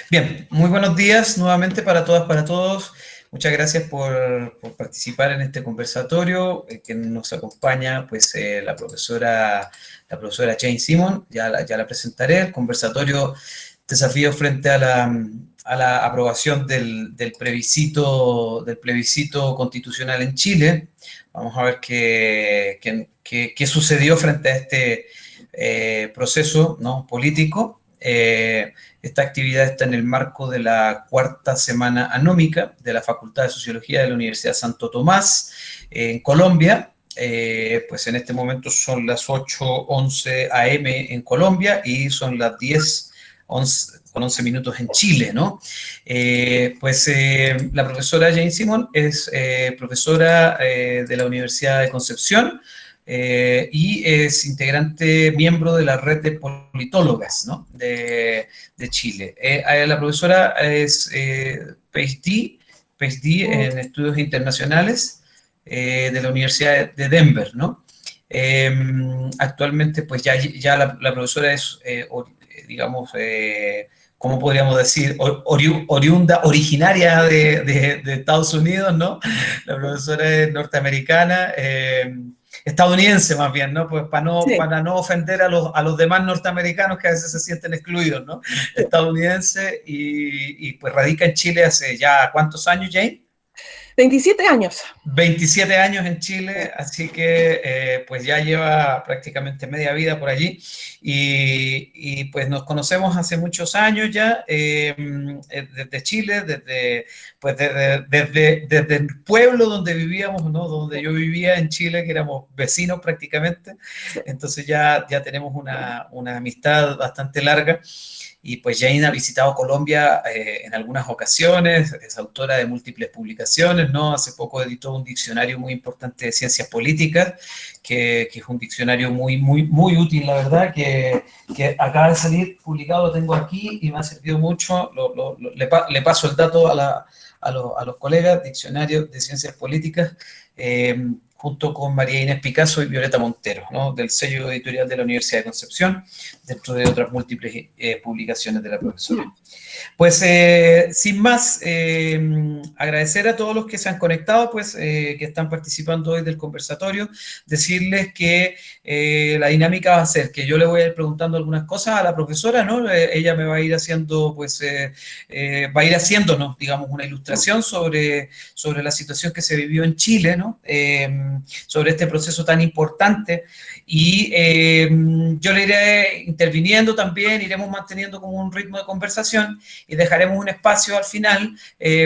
Bien, muy buenos días nuevamente para todas, para todos. Muchas gracias por participar en este conversatorio que nos acompaña pues la profesora Jane Simon, ya la presentaré, el conversatorio Desafío frente a la aprobación del plebiscito constitucional en Chile. Vamos a ver qué sucedió frente a este proceso, ¿no?, político. Esta actividad está en el marco de la cuarta semana anómica de la Facultad de Sociología de la Universidad Santo Tomás, en Colombia. Pues en este momento son las 8:11 a.m. en Colombia y son las 10:11 minutos en Chile, ¿no? La profesora Jane Simon es profesora de la Universidad de Concepción, y es integrante, miembro de la red de politólogas, ¿no?, de Chile. La profesora es PhD en estudios internacionales de la Universidad de Denver, ¿no? Actualmente, pues ya la profesora es, digamos, ¿cómo podríamos decir? Oriunda, originaria de Estados Unidos, ¿no? La profesora es norteamericana, estadounidense más bien, ¿no? Pues Sí. para no ofender a los demás norteamericanos que a veces se sienten excluidos, ¿no? Estadounidense y pues radica en Chile hace ya ¿cuántos años, Jane? 27 años. 27 años en Chile, así que pues ya lleva prácticamente media vida por allí y pues nos conocemos hace muchos años ya, desde Chile, desde el pueblo donde vivíamos, ¿no?, donde yo vivía en Chile, que éramos vecinos prácticamente. Sí. Entonces ya tenemos una amistad bastante larga. Y pues Jane ha visitado Colombia en algunas ocasiones, es autora de múltiples publicaciones, ¿no? Hace poco editó un diccionario muy importante de ciencias políticas, que es un diccionario muy, muy, muy útil, la verdad, que acaba de salir publicado, lo tengo aquí y me ha servido mucho. Le paso el dato a los colegas, diccionario de ciencias políticas, junto con María Inés Picasso y Violeta Montero, ¿no?, del sello editorial de la Universidad de Concepción, dentro de otras múltiples publicaciones de la profesora. Pues sin más, agradecer a todos los que se han conectado, pues que están participando hoy del conversatorio, decirles que la dinámica va a ser que yo le voy a ir preguntando algunas cosas a la profesora, ¿no? Ella me va a ir haciendo, pues, va a ir haciéndonos, digamos, una ilustración sobre la situación que se vivió en Chile, ¿no? Sobre este proceso tan importante. Y yo le iré interviniendo también, iremos manteniendo como un ritmo de conversación y dejaremos un espacio al final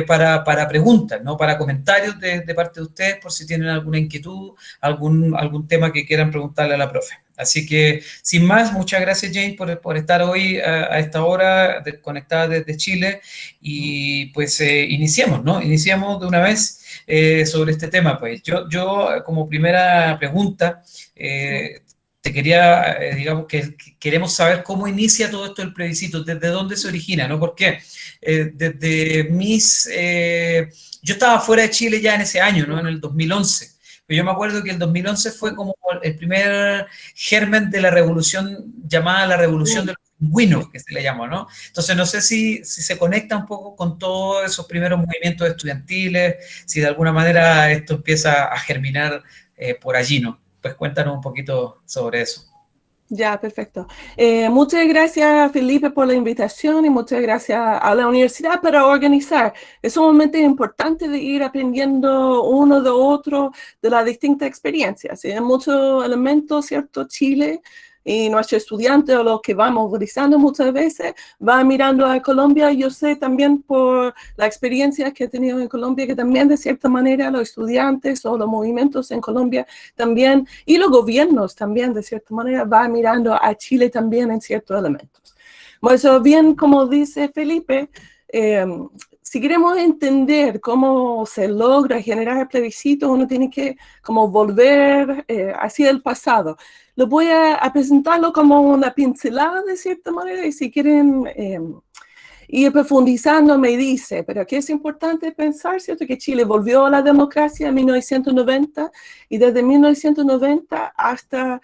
para preguntas, ¿no?, para comentarios de parte de ustedes, por si tienen alguna inquietud, algún tema que quieran preguntarle a la profe. Así que, sin más, muchas gracias, Jane, por estar hoy a esta hora conectada desde Chile y pues iniciemos, ¿no? Iniciemos de una vez sobre este tema. Pues yo como primera pregunta, te quería, digamos, que queremos saber cómo inicia todo esto del plebiscito, desde dónde se origina, ¿no? Porque yo estaba fuera de Chile ya en ese año, ¿no?, en el 2011. Pero yo me acuerdo que el 2011 fue como el primer germen de la revolución llamada la revolución de los pingüinos, que se le llamó, ¿no? Entonces no sé si se conecta un poco con todos esos primeros movimientos estudiantiles, si de alguna manera esto empieza a germinar por allí, ¿no? Pues cuéntanos un poquito sobre eso. Ya, perfecto. Muchas gracias, Felipe, por la invitación y muchas gracias a la universidad para organizar. Es sumamente importante de ir aprendiendo uno de otro de las distintas experiencias. Hay muchos elementos, ¿cierto? Chile y nuestros estudiantes o los que vamos movilizando muchas veces van mirando a Colombia. Yo sé también por la experiencia que he tenido en Colombia que también de cierta manera los estudiantes o los movimientos en Colombia también y los gobiernos también de cierta manera van mirando a Chile también en ciertos elementos. Bueno, eso bien como dice Felipe, si queremos entender cómo se logra generar el plebiscito, uno tiene que como volver hacia el pasado. Lo voy a presentarlo como una pincelada de cierta manera y si quieren Y profundizando me dice, pero aquí es importante pensar, ¿cierto?, que Chile volvió a la democracia en 1990 y desde 1990 hasta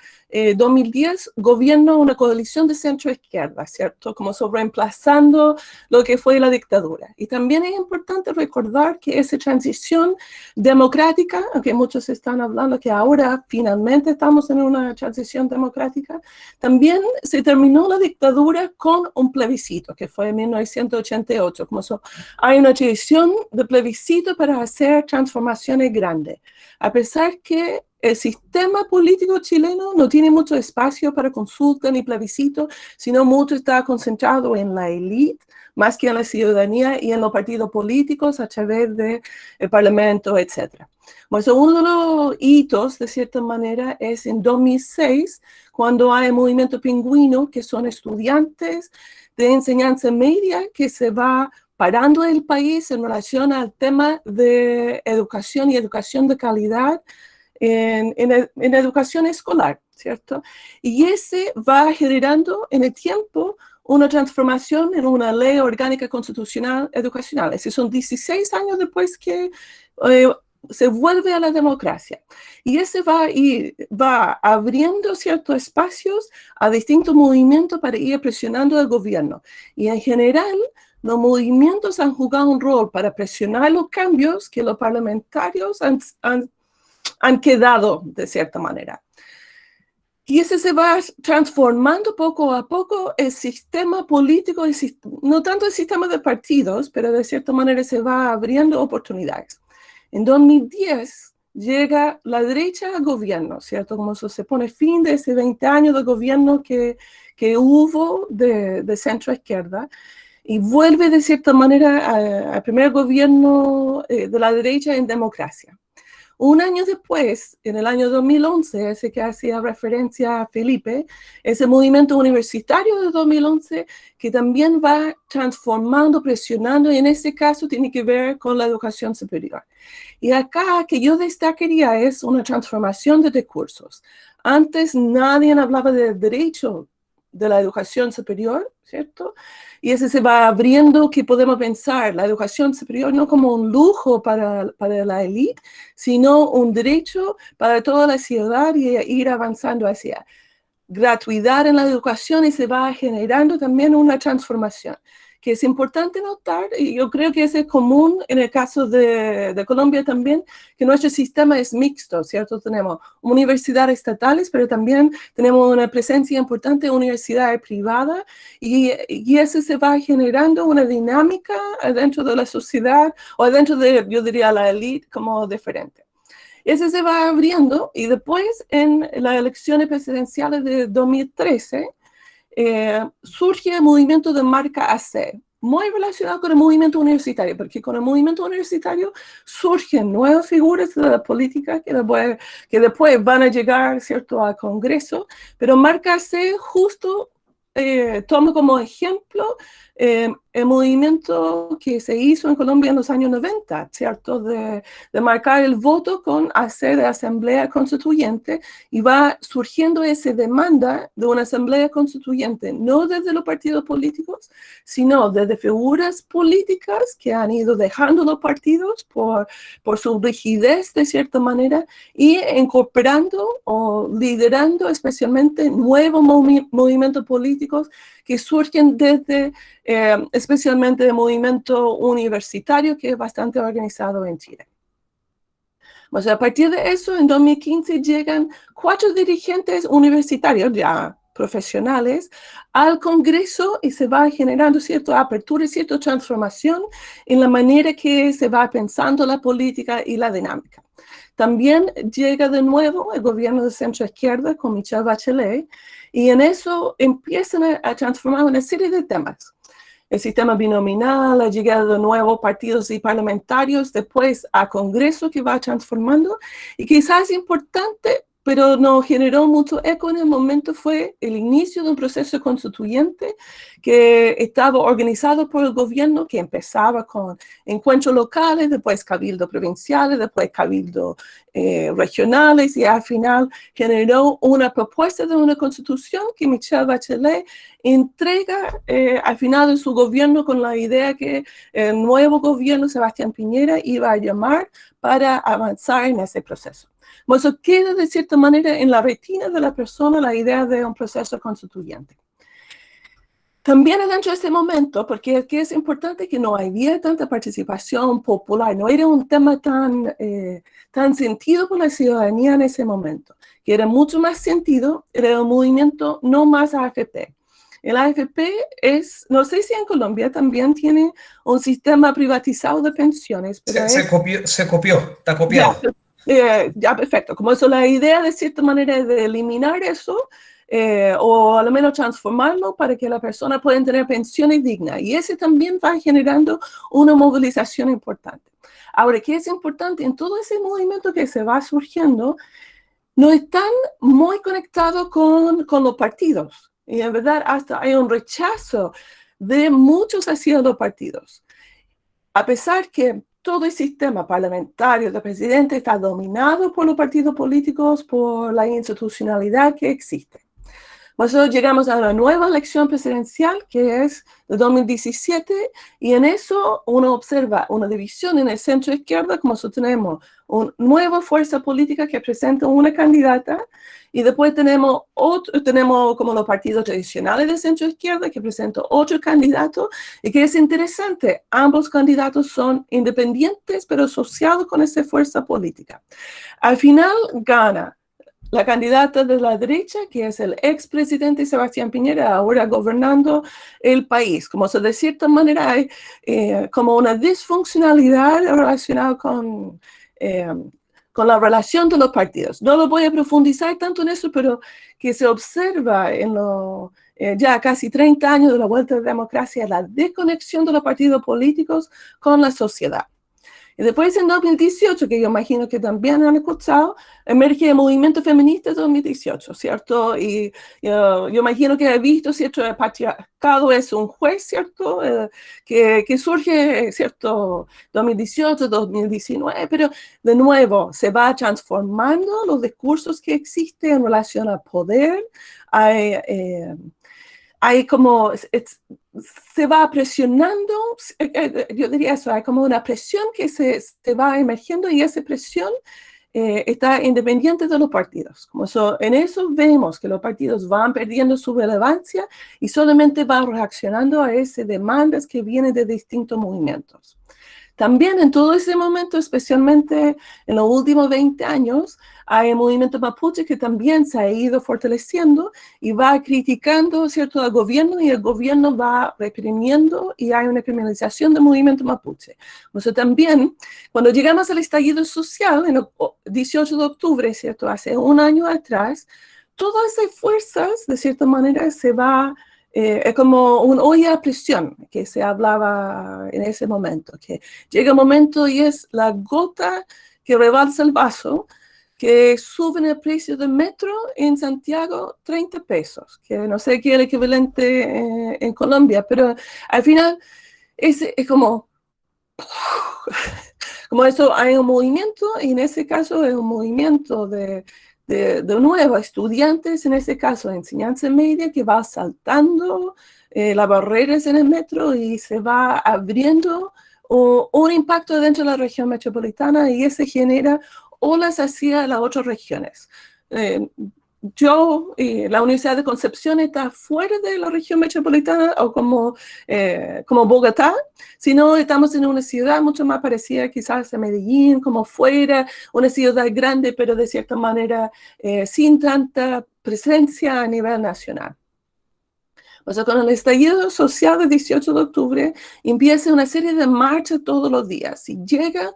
2010 gobierna una coalición de centro-izquierda, ¿cierto?, como reemplazando lo que fue la dictadura. Y también es importante recordar que esa transición democrática, aunque muchos están hablando que ahora finalmente estamos en una transición democrática, también se terminó la dictadura con un plebiscito, que fue en 1988. Hay una tradición de plebiscito para hacer transformaciones grandes. A pesar que el sistema político chileno no tiene mucho espacio para consulta ni plebiscito, sino mucho está concentrado en la élite, más que en la ciudadanía y en los partidos políticos a través del Parlamento, etc. Bueno, uno de los hitos, de cierta manera, es en 2006, cuando hay el movimiento Pingüino, que son estudiantes de enseñanza media que se va parando el país en relación al tema de educación y educación de calidad en educación escolar, ¿cierto? Y ese va generando en el tiempo una transformación en una ley orgánica constitucional educacional. Es decir, son 16 años después que se vuelve a la democracia. Y ese va abriendo ciertos espacios a distintos movimientos para ir presionando al gobierno. Y en general, los movimientos han jugado un rol para presionar los cambios que los parlamentarios han quedado de cierta manera. Y ese se va transformando poco a poco el sistema político, no tanto el sistema de partidos, pero de cierta manera se va abriendo oportunidades. En 2010 llega la derecha al gobierno, ¿cierto? Como se pone fin de ese 20 años de gobierno que hubo de centro-izquierda y vuelve de cierta manera al primer gobierno de la derecha en democracia. Un año después, en el año 2011, ese que hacía referencia a Felipe, ese movimiento universitario de 2011 que también va transformando, presionando, y en este caso tiene que ver con la educación superior. Y acá que yo destacaría es una transformación de discursos. Antes nadie hablaba del derecho de la educación superior, ¿cierto? Y ese se va abriendo que podemos pensar la educación superior no como un lujo para la élite, sino un derecho para toda la ciudad y ir avanzando hacia gratuidad en la educación y se va generando también una transformación. Que es importante notar, y yo creo que eso es común en el caso de Colombia también, que nuestro sistema es mixto, ¿cierto? Tenemos universidades estatales, pero también tenemos una presencia importante de universidades privadas y eso se va generando una dinámica dentro de la sociedad o dentro de, yo diría, la élite como diferente. Ese se va abriendo y después en las elecciones presidenciales de 2013, surge el movimiento de marca AC, muy relacionado con el movimiento universitario, porque con el movimiento universitario surgen nuevas figuras de la política que después van a llegar, ¿cierto?, al Congreso, pero marca AC justo toma como ejemplo el movimiento que se hizo en Colombia en los años 90, ¿cierto? De marcar el voto con AC de Asamblea Constituyente y va surgiendo esa demanda de una Asamblea Constituyente, no desde los partidos políticos, sino desde figuras políticas que han ido dejando los partidos por su rigidez de cierta manera y incorporando o liderando especialmente nuevos movimientos políticos que surgen desde especialmente el movimiento universitario que es bastante organizado en Chile. O sea, a partir de eso, en 2015 llegan 4 dirigentes universitarios ya profesionales al Congreso y se va generando cierta apertura y cierta transformación en la manera que se va pensando la política y la dinámica. También llega de nuevo el gobierno de centro-izquierda con Michelle Bachelet y en eso empiezan a transformar una serie de temas. El sistema binominal, la llegada de nuevos partidos y parlamentarios, después a Congreso que va transformando. Y quizás es importante pero nos generó mucho eco en el momento fue el inicio de un proceso constituyente que estaba organizado por el gobierno, que empezaba con encuentros locales, después cabildos provinciales, después cabildos regionales, y al final generó una propuesta de una constitución que Michelle Bachelet entrega al final de su gobierno con la idea que el nuevo gobierno, Sebastián Piñera, iba a llamar para avanzar en ese proceso. Eso queda de cierta manera en la retina de la persona la idea de un proceso constituyente. También dentro de ese momento, porque aquí es importante que no había tanta participación popular, no era un tema tan sentido por la ciudadanía en ese momento, que era mucho más sentido, era un movimiento no más AFP. El AFP es, no sé si en Colombia también tiene un sistema privatizado de pensiones, pero se copió, está copiado. Ya, perfecto. Como eso, la idea de cierta manera es de eliminar eso, o al menos transformarlo para que la persona pueda tener pensiones dignas. Y ese también va generando una movilización importante. Ahora, ¿qué es importante? En todo ese movimiento que se va surgiendo, no están muy conectados con los partidos. Y en verdad hasta hay un rechazo de muchos hacia los partidos. A pesar que todo el sistema parlamentario del presidente está dominado por los partidos políticos, por la institucionalidad que existe. Nosotros llegamos a una nueva elección presidencial que es de 2017 y en eso uno observa una división en el centro izquierda, como tenemos una nueva fuerza política que presenta una candidata y después tenemos como los partidos tradicionales de centro izquierda que presentan otro candidato y que es interesante, ambos candidatos son independientes pero asociados con esa fuerza política. Al final gana la candidata de la derecha, que es el expresidente Sebastián Piñera, ahora gobernando el país. Como de cierta manera hay como una disfuncionalidad relacionada con la relación de los partidos. No lo voy a profundizar tanto en eso, pero que se observa en ya casi 30 años de la vuelta a la democracia, la desconexión de los partidos políticos con la sociedad. Y después en 2018, que yo imagino que también han escuchado, emerge el movimiento feminista de 2018, ¿cierto? Y yo imagino que he visto, ¿cierto? El patriarcado es un juez, ¿cierto? Que surge, ¿cierto? 2018, 2019, pero de nuevo se va transformando los discursos que existen en relación al poder. Hay como, se va presionando, yo diría eso, hay como una presión que se va emergiendo y esa presión está independiente de los partidos. Como eso, en eso vemos que los partidos van perdiendo su relevancia y solamente van reaccionando a esas demandas que vienen de distintos movimientos. También en todo ese momento, especialmente en los últimos 20 años, hay el movimiento mapuche que también se ha ido fortaleciendo y va criticando, ¿cierto?, al gobierno y el gobierno va reprimiendo y hay una criminalización del movimiento mapuche. O sea, también, cuando llegamos al estallido social, en el 18 de octubre, ¿cierto?, hace un año atrás, todas esas fuerzas, de cierta manera, se va... es como una olla a presión que se hablaba en ese momento, que llega un momento y es la gota que rebalsa el vaso, que suben el precio del metro en Santiago 30 pesos, que no sé qué es el equivalente en Colombia, pero al final es como... Como eso hay un movimiento, y en ese caso es un movimiento de nuevo, estudiantes, en este caso, enseñanza media, que va saltando las barreras en el metro y se va abriendo un impacto dentro de la región metropolitana y ese genera olas hacia las otras regiones. La Universidad de Concepción está fuera de la región metropolitana o como Bogotá, sino estamos en una ciudad mucho más parecida quizás a Medellín, como fuera, una ciudad grande, pero de cierta manera sin tanta presencia a nivel nacional. O sea, con el estallido social del 18 de octubre empieza una serie de marchas todos los días y llega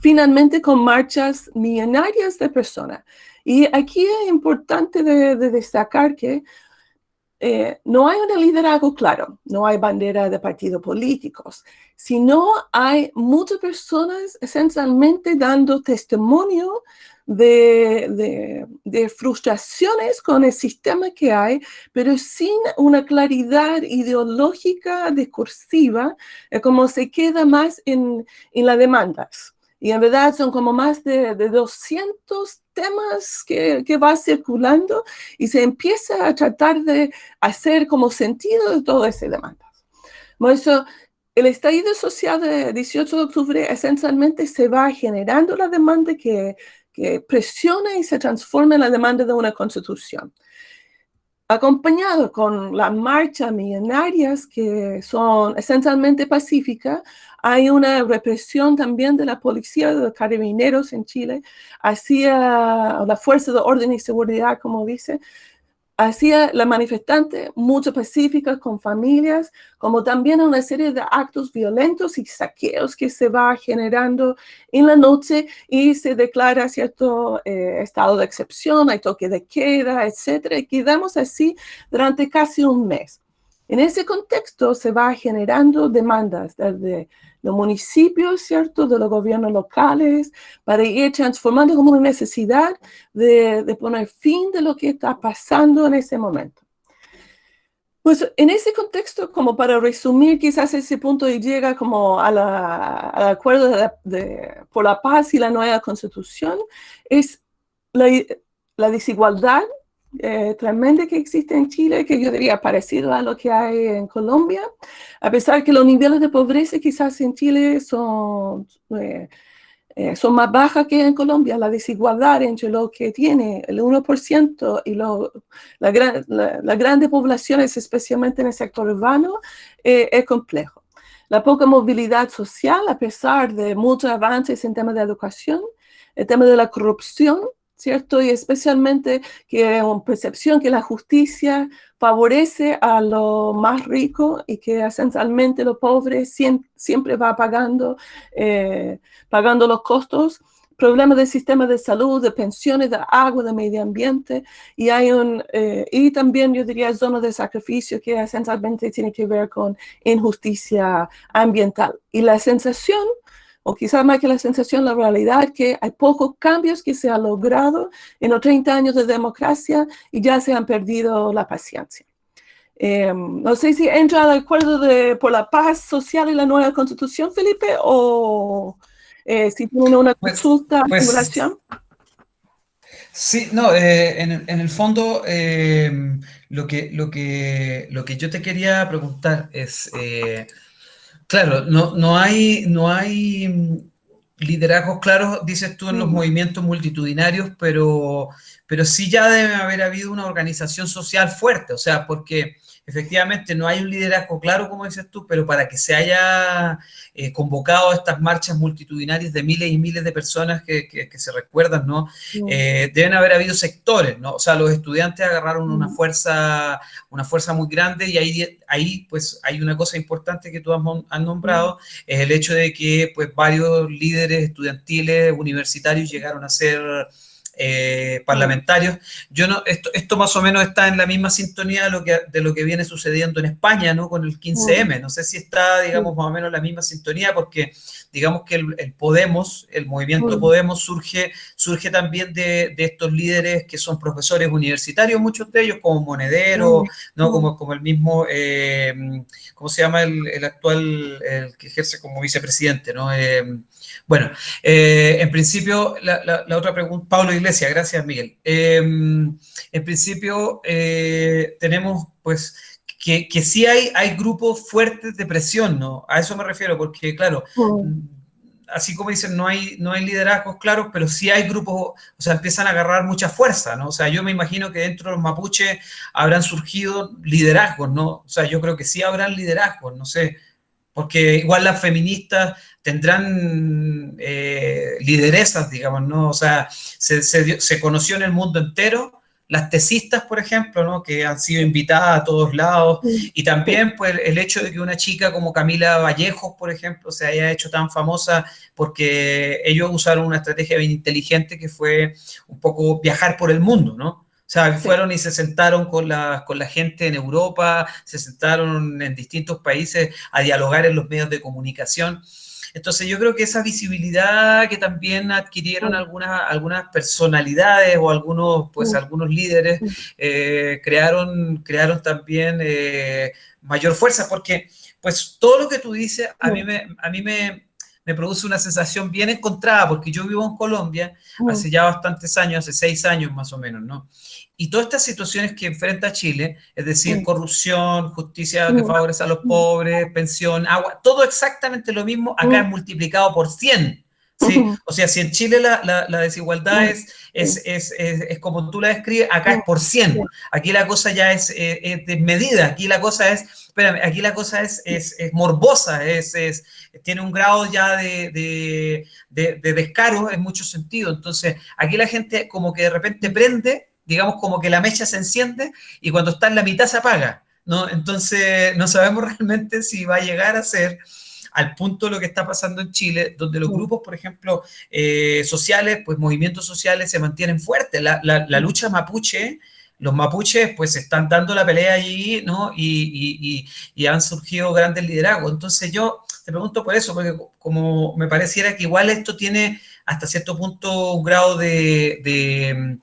finalmente con marchas millonarias de personas. Y aquí es importante de destacar que no hay un liderazgo claro, no hay bandera de partidos políticos, sino hay muchas personas esencialmente dando testimonio de frustraciones con el sistema que hay, pero sin una claridad ideológica discursiva, como se queda más en las demandas. Y en verdad son como más de 200 temas que va circulando y se empieza a tratar de hacer como sentido de todas esas demandas. Por eso, el estallido social del 18 de octubre esencialmente se va generando la demanda que presiona y se transforma en la demanda de una constitución. Acompañado con las marchas millonarias que son esencialmente pacíficas, hay una represión también de la policía, de los carabineros en Chile, hacia la fuerza de orden y seguridad, como dice, hacia la manifestante, mucho pacíficas con familias, como también una serie de actos violentos y saqueos que se va generando en la noche y se declara cierto estado de excepción, hay toque de queda, etcétera, y quedamos así durante casi un mes. En ese contexto se va generando demandas desde los municipios, ¿cierto?, de los gobiernos locales, para ir transformando como una necesidad de poner fin de lo que está pasando en ese momento. Pues en ese contexto, como para resumir quizás ese punto y llega como al acuerdo por la paz y la nueva constitución, es la desigualdad tremenda que existe en Chile, que yo diría parecido a lo que hay en Colombia, a pesar que los niveles de pobreza quizás en Chile son más bajas que en Colombia. La desigualdad entre lo que tiene el 1% y las grandes poblaciones, especialmente en el sector urbano, es complejo. La poca movilidad social, a pesar de muchos avances en temas de educación, el tema de la corrupción, ¿cierto? Y especialmente que una percepción que la justicia favorece a los más ricos y que esencialmente los pobres siempre va pagando los costos, problemas del sistema de salud, de pensiones, de agua, de medio ambiente, y y también yo diría zonas de sacrificio que esencialmente tiene que ver con injusticia ambiental. Y la sensación, o quizás más que la sensación, la realidad, que hay pocos cambios que se han logrado en los 30 años de democracia y ya se han perdido la paciencia. No sé si entra al acuerdo por la paz social y la nueva constitución, Felipe, o si tienen una consulta a pues, sí, no, en el fondo lo que yo te quería preguntar es, claro, no hay liderazgos claros, dices tú, en los movimientos multitudinarios, pero sí ya debe haber habido una organización social fuerte, o sea, porque efectivamente no hay un liderazgo claro, como dices tú, pero para que se haya convocado estas marchas multitudinarias de miles y miles de personas que se recuerdan, ¿no? Deben haber habido sectores, ¿no? O sea, los estudiantes agarraron una fuerza muy grande y ahí pues hay una cosa importante que tú has nombrado, es el hecho de que pues varios líderes estudiantiles, universitarios llegaron a ser parlamentarios. Esto más o menos está en la misma sintonía de lo que viene sucediendo en España, ¿no? Con el 15M. No sé si está, digamos, más o menos en la misma sintonía, porque digamos que el Podemos, el movimiento Podemos surge también de estos líderes que son profesores universitarios, muchos de ellos, como Monedero, ¿no? Como el mismo, ¿cómo se llama el actual, el que ejerce como vicepresidente, ¿no? Bueno, en principio, la otra pregunta, Pablo Iglesias, gracias Miguel. En principio, tenemos pues que sí hay grupos fuertes de presión, ¿no? A eso me refiero, porque claro, así como dicen, no hay liderazgos claros, pero sí hay grupos, o sea, empiezan a agarrar mucha fuerza, ¿no? O sea, yo me imagino que dentro de los mapuches habrán surgido liderazgos, ¿no? O sea, yo creo que sí habrán liderazgos, no sé, porque igual las feministas tendrán lideresas, digamos, ¿no? O sea, se conoció en el mundo entero las tesistas, por ejemplo, ¿no? Que han sido invitadas a todos lados, y también pues el hecho de que una chica como Camila Vallejos, por ejemplo, se haya hecho tan famosa porque ellos usaron una estrategia bien inteligente que fue un poco viajar por el mundo, ¿no? O sea, fueron y se sentaron con la gente en Europa, se sentaron en distintos países a dialogar en los medios de comunicación. Entonces yo creo que esa visibilidad que también adquirieron algunas personalidades o algunos líderes crearon también mayor fuerza, porque pues todo lo que tú dices me produce una sensación bien encontrada, porque yo vivo en Colombia hace ya bastantes años, hace 6 años más o menos, ¿no? Y todas estas situaciones que enfrenta Chile, es decir, corrupción, justicia que favorece a los pobres, pensión, agua, todo exactamente lo mismo, acá es multiplicado por 100. ¿Sí? O sea, si en Chile la desigualdad es como tú la describes, acá es por 100. Aquí la cosa ya es desmedida, aquí la cosa es, espérame, aquí la cosa es morbosa, tiene un grado ya de descaro en muchos sentidos. Entonces, aquí la gente como que de repente prende, digamos como que la mecha se enciende y cuando está en la mitad se apaga, ¿no? Entonces, no sabemos realmente si va a llegar a ser al punto de lo que está pasando en Chile, donde los grupos, por ejemplo, sociales, pues movimientos sociales se mantienen fuertes. La lucha mapuche, los mapuches pues están dando la pelea allí, ¿no? Y han surgido grandes liderazgos. Entonces yo te pregunto por eso, porque como me pareciera que igual esto tiene hasta cierto punto un grado de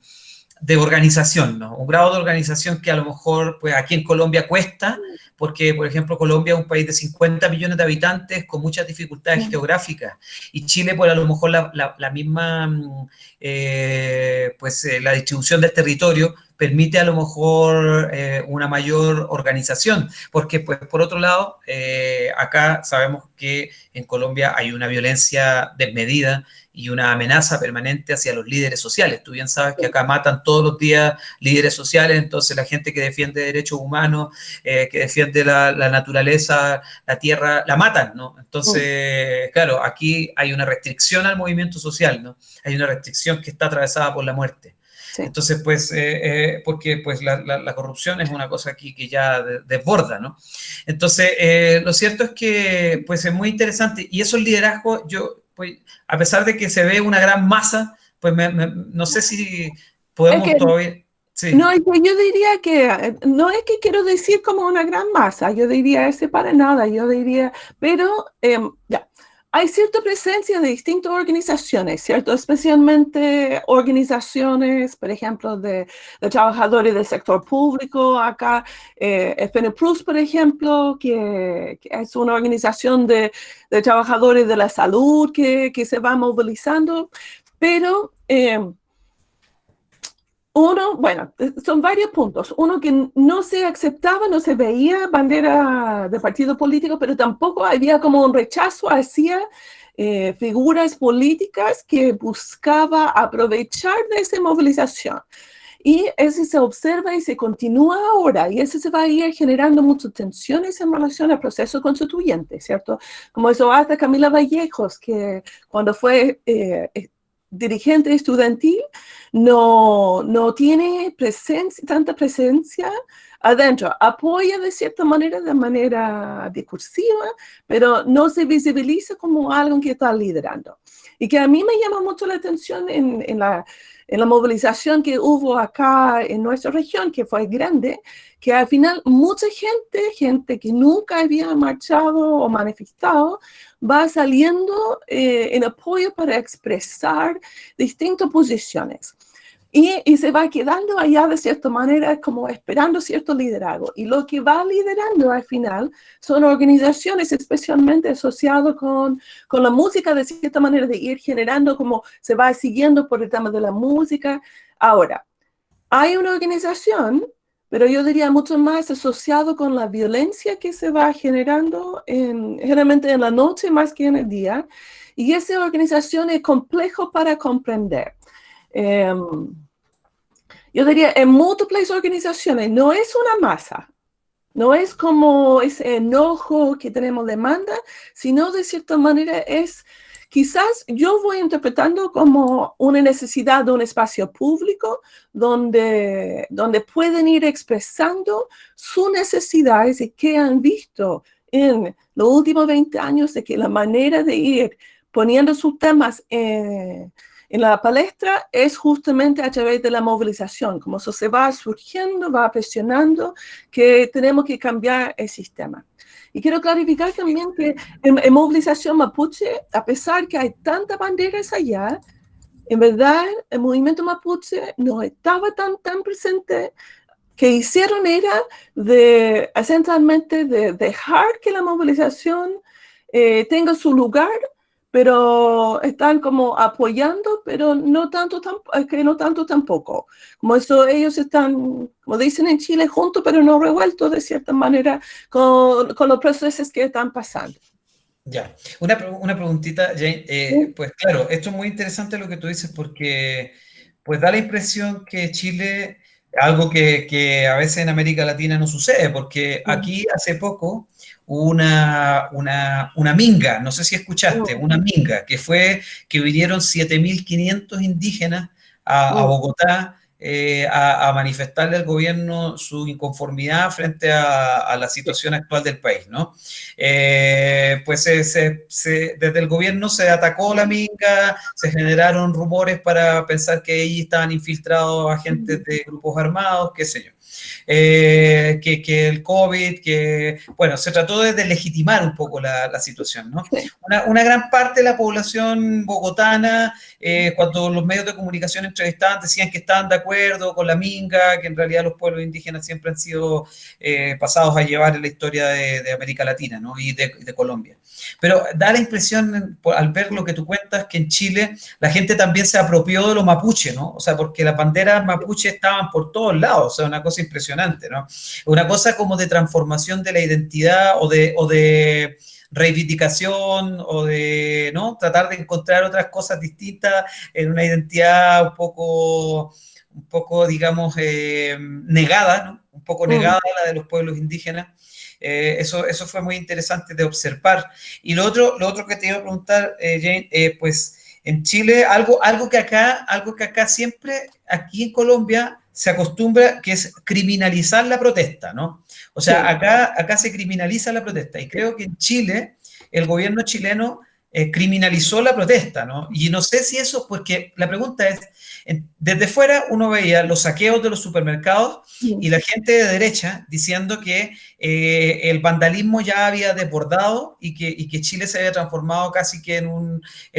organización, ¿no? Un grado de organización que a lo mejor pues aquí en Colombia cuesta, porque, por ejemplo, Colombia es un país de 50 millones de habitantes con muchas dificultades geográficas, y Chile, pues a lo mejor la misma, la distribución del territorio permite a lo mejor una mayor organización, porque, pues, por otro lado, acá sabemos que en Colombia hay una violencia desmedida y una amenaza permanente hacia los líderes sociales. Tú bien sabes que acá matan todos los días líderes sociales, entonces la gente que defiende derechos humanos, que defiende la naturaleza, la tierra, la matan, ¿no? Entonces, claro, aquí hay una restricción al movimiento social, ¿no? Hay una restricción que está atravesada por la muerte. Sí. Entonces, pues, porque pues la corrupción es una cosa aquí que ya desborda, ¿no? Entonces, lo cierto es que pues es muy interesante, y esos liderazgos, pues, a pesar de que se ve una gran masa, pues no sé si podemos todavía... Sí. No, yo diría que, no es que quiero decir como una gran masa, yo diría ese para nada, yo diría, pero ya. Hay cierta presencia de distintas organizaciones, ¿cierto? Especialmente organizaciones, por ejemplo, de trabajadores del sector público. Acá, FNPRUS, por ejemplo, que es una organización de trabajadores de la salud que se va movilizando. Pero bueno, son varios puntos. Uno, que no se aceptaba, no se veía bandera de partido político, pero tampoco había como un rechazo hacia figuras políticas que buscaba aprovechar de esa movilización. Y eso se observa y se continúa ahora, y eso se va a ir generando muchas tensiones en relación al proceso constituyente, ¿cierto? Como eso hasta Camila Vallejos, que cuando fue dirigente estudiantil, no tiene tanta presencia adentro. Apoya de manera discursiva, pero no se visibiliza como algo que está liderando. Y que a mí me llama mucho la atención en la movilización que hubo acá en nuestra región, que fue grande, que al final mucha gente que nunca había marchado o manifestado, va saliendo en apoyo para expresar distintas posiciones. Y se va quedando allá de cierta manera como esperando cierto liderazgo. Y lo que va liderando al final son organizaciones especialmente asociadas con la música, de cierta manera de ir generando como se va siguiendo por el tema de la música. Ahora, hay una organización, pero yo diría mucho más asociado con la violencia que se va generando generalmente en la noche más que en el día. Y esa organización es complejo para comprender. Yo diría, en múltiples organizaciones, no es una masa, no es como ese enojo que tenemos demanda, sino de cierta manera es, quizás yo voy interpretando como una necesidad de un espacio público donde pueden ir expresando sus necesidades y que han visto en los últimos 20 años de que la manera de ir poniendo sus temas en la palestra es justamente a través de la movilización, como eso se va surgiendo, va presionando, que tenemos que cambiar el sistema. Y quiero clarificar también que en movilización mapuche, a pesar que hay tantas banderas allá, en verdad el movimiento mapuche no estaba tan presente. Que hicieron era esencialmente de dejar que la movilización tenga su lugar, pero están como apoyando, pero no tanto, que no tanto tampoco. Como eso, ellos están, como dicen en Chile, juntos, pero no revueltos de cierta manera con los procesos que están pasando. Ya, una preguntita, Jane. ¿Sí? Pues claro, esto es muy interesante lo que tú dices porque pues da la impresión que Chile, algo que a veces en América Latina no sucede, porque aquí hace poco hubo una minga, no sé si escuchaste, Mm, una minga, que vinieron 7.500 indígenas a mm, Bogotá a manifestarle al gobierno su inconformidad frente a la sí, situación actual del país, ¿no? Pues desde el gobierno se atacó la minga, se generaron rumores para pensar que ahí estaban infiltrados agentes de grupos armados, qué sé yo. Que el COVID, bueno, se trató de legitimar un poco la situación, ¿no? sí, Una gran parte de la población bogotana, cuando los medios de comunicación entrevistaban, decían que estaban de acuerdo con la minga, que en realidad los pueblos indígenas siempre han sido pasados a llevar en la historia de América Latina, ¿no? Y de Colombia. Pero da la impresión, al ver lo que tú cuentas, que en Chile la gente también se apropió de lo mapuche, ¿no? O sea, porque las banderas mapuche estaban por todos lados, o sea, una cosa impresionante, ¿no? Una cosa como de transformación de la identidad o de reivindicación o de, ¿no? Tratar de encontrar otras cosas distintas en una identidad un poco digamos, negada, ¿no? Un poco mm, negada la de los pueblos indígenas. Eso fue muy interesante de observar. Y lo otro que te iba a preguntar, Jane, pues en Chile, algo que acá siempre, aquí en Colombia, se acostumbra, que es criminalizar la protesta, ¿no? O sea, sí, acá se criminaliza la protesta. Y creo que en Chile, el gobierno chileno criminalizó la protesta, ¿no? Y no sé si eso, porque la pregunta es, desde fuera uno veía los saqueos de los supermercados mm, y la gente de derecha diciendo que el vandalismo ya había desbordado y que Chile se había transformado casi que en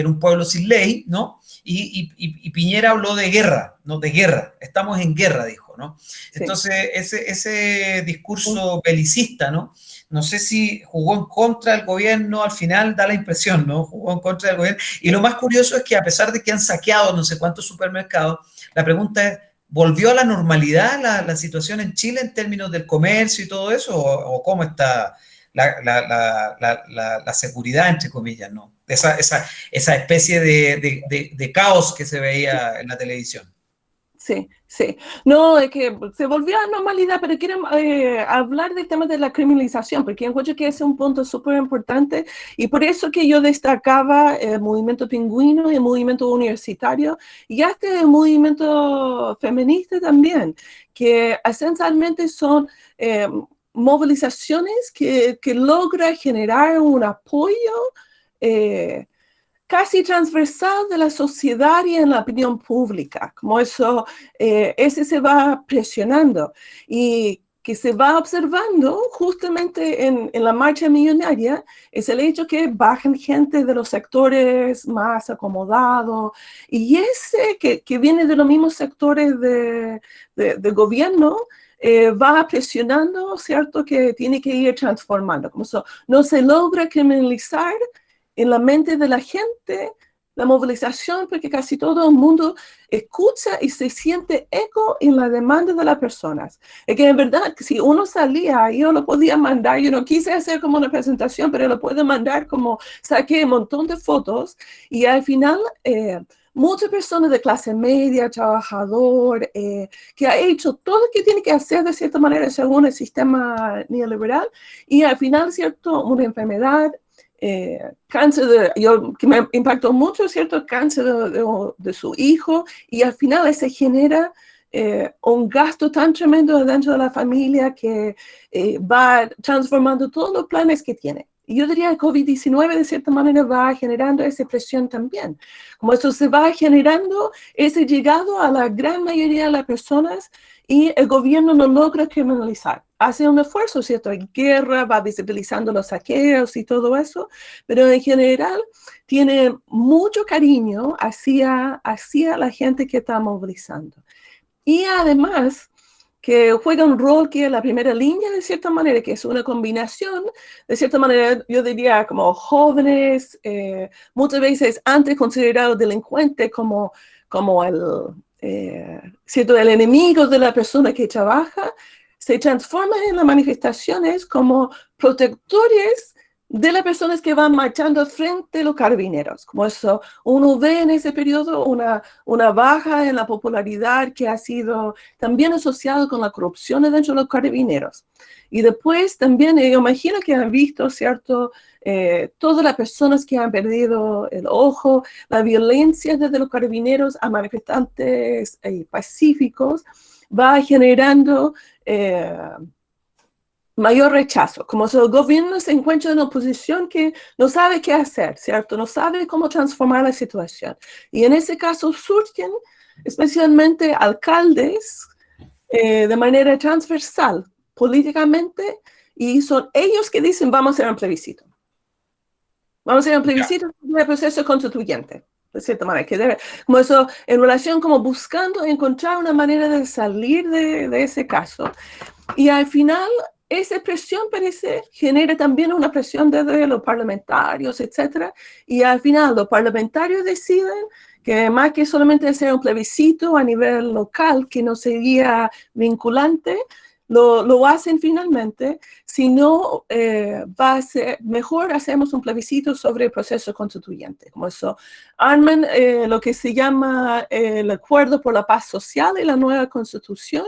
un pueblo sin ley, ¿no? Y Piñera habló de guerra, ¿no? De guerra, estamos en guerra, dijo, ¿no? sí. Entonces, ese Mm, discurso belicista, ¿no? No sé si jugó en contra del gobierno, al final da la impresión, ¿no? Jugó en contra del gobierno. Y lo más curioso es que a pesar de que han saqueado no sé cuántos supermercados, la pregunta es, ¿volvió a la normalidad la situación en Chile en términos del comercio y todo eso? ¿O cómo está la seguridad, entre comillas, ¿no? Esa especie de caos que se veía en la televisión. sí, sí. No, es que se volvió a normalidad, pero quiero hablar del tema de la criminalización, porque encuentro que es un punto súper importante y por eso que yo destacaba el movimiento pingüino y el movimiento universitario y hasta el movimiento feminista también, que esencialmente son movilizaciones que logra generar un apoyo. eh, Casi transversal de la sociedad y en la opinión pública, como eso, ese se va presionando y que se va observando justamente en la marcha millonaria es el hecho que bajan gente de los sectores más acomodados y ese que viene de los mismos sectores de gobierno va presionando, ¿cierto? Que tiene que ir transformando. Como eso, no se logra criminalizar en la mente de la gente la movilización, porque casi todo el mundo escucha y se siente eco en la demanda de las personas. Es que en verdad, si uno salía, yo lo podía mandar, yo no quise hacer como una presentación, pero lo puedo mandar como, saqué un montón de fotos y al final... muchas personas de clase media, trabajador, que ha hecho todo lo que tiene que hacer de cierta manera según el sistema neoliberal y al final, ¿cierto? Una enfermedad, cáncer que me impactó mucho, ¿cierto? Cáncer de su hijo y al final se genera un gasto tan tremendo dentro de la familia que va transformando todos los planes que tiene. Y yo diría que COVID-19 de cierta manera va generando esa presión también. Como esto se va generando ese llegado a la gran mayoría de las personas y el gobierno no logra criminalizar. hace un esfuerzo, ¿cierto? Hay guerra, va visibilizando los saqueos y todo eso, pero en general tiene mucho cariño hacia la gente que está movilizando. Y además que juega un rol que es la primera línea de cierta manera, que es una combinación, de cierta manera, yo diría como jóvenes, muchas veces antes considerados delincuentes como ¿cierto? El enemigo de la persona que trabaja, se transforman en las manifestaciones como protectores de las personas que van marchando frente a los carabineros. Como eso, uno ve en ese periodo una baja en la popularidad que ha sido también asociado con la corrupción dentro de los carabineros. Y después también, yo imagino que han visto, ¿cierto?, todas las personas que han perdido el ojo, la violencia desde los carabineros a manifestantes pacíficos, va generando mayor rechazo, como si el gobierno se encuentra en una posición que no sabe qué hacer, ¿cierto? No sabe cómo transformar la situación. Y en ese caso surgen especialmente alcaldes de manera transversal, políticamente, y son ellos que dicen vamos a hacer un plebiscito. Vamos a hacer un plebiscito del proceso constituyente, de cierta manera, que debe, como eso, en relación como buscando encontrar una manera de salir de ese caso. Y al final, esa presión parece genera también una presión desde los parlamentarios, etcétera. Y al final, los parlamentarios deciden que más que solamente hacer un plebiscito a nivel local, que no sería vinculante, lo hacen finalmente, si no va a ser mejor hacemos un plebiscito sobre el proceso constituyente. Como eso, arman lo que se llama el Acuerdo por la Paz Social y la nueva Constitución,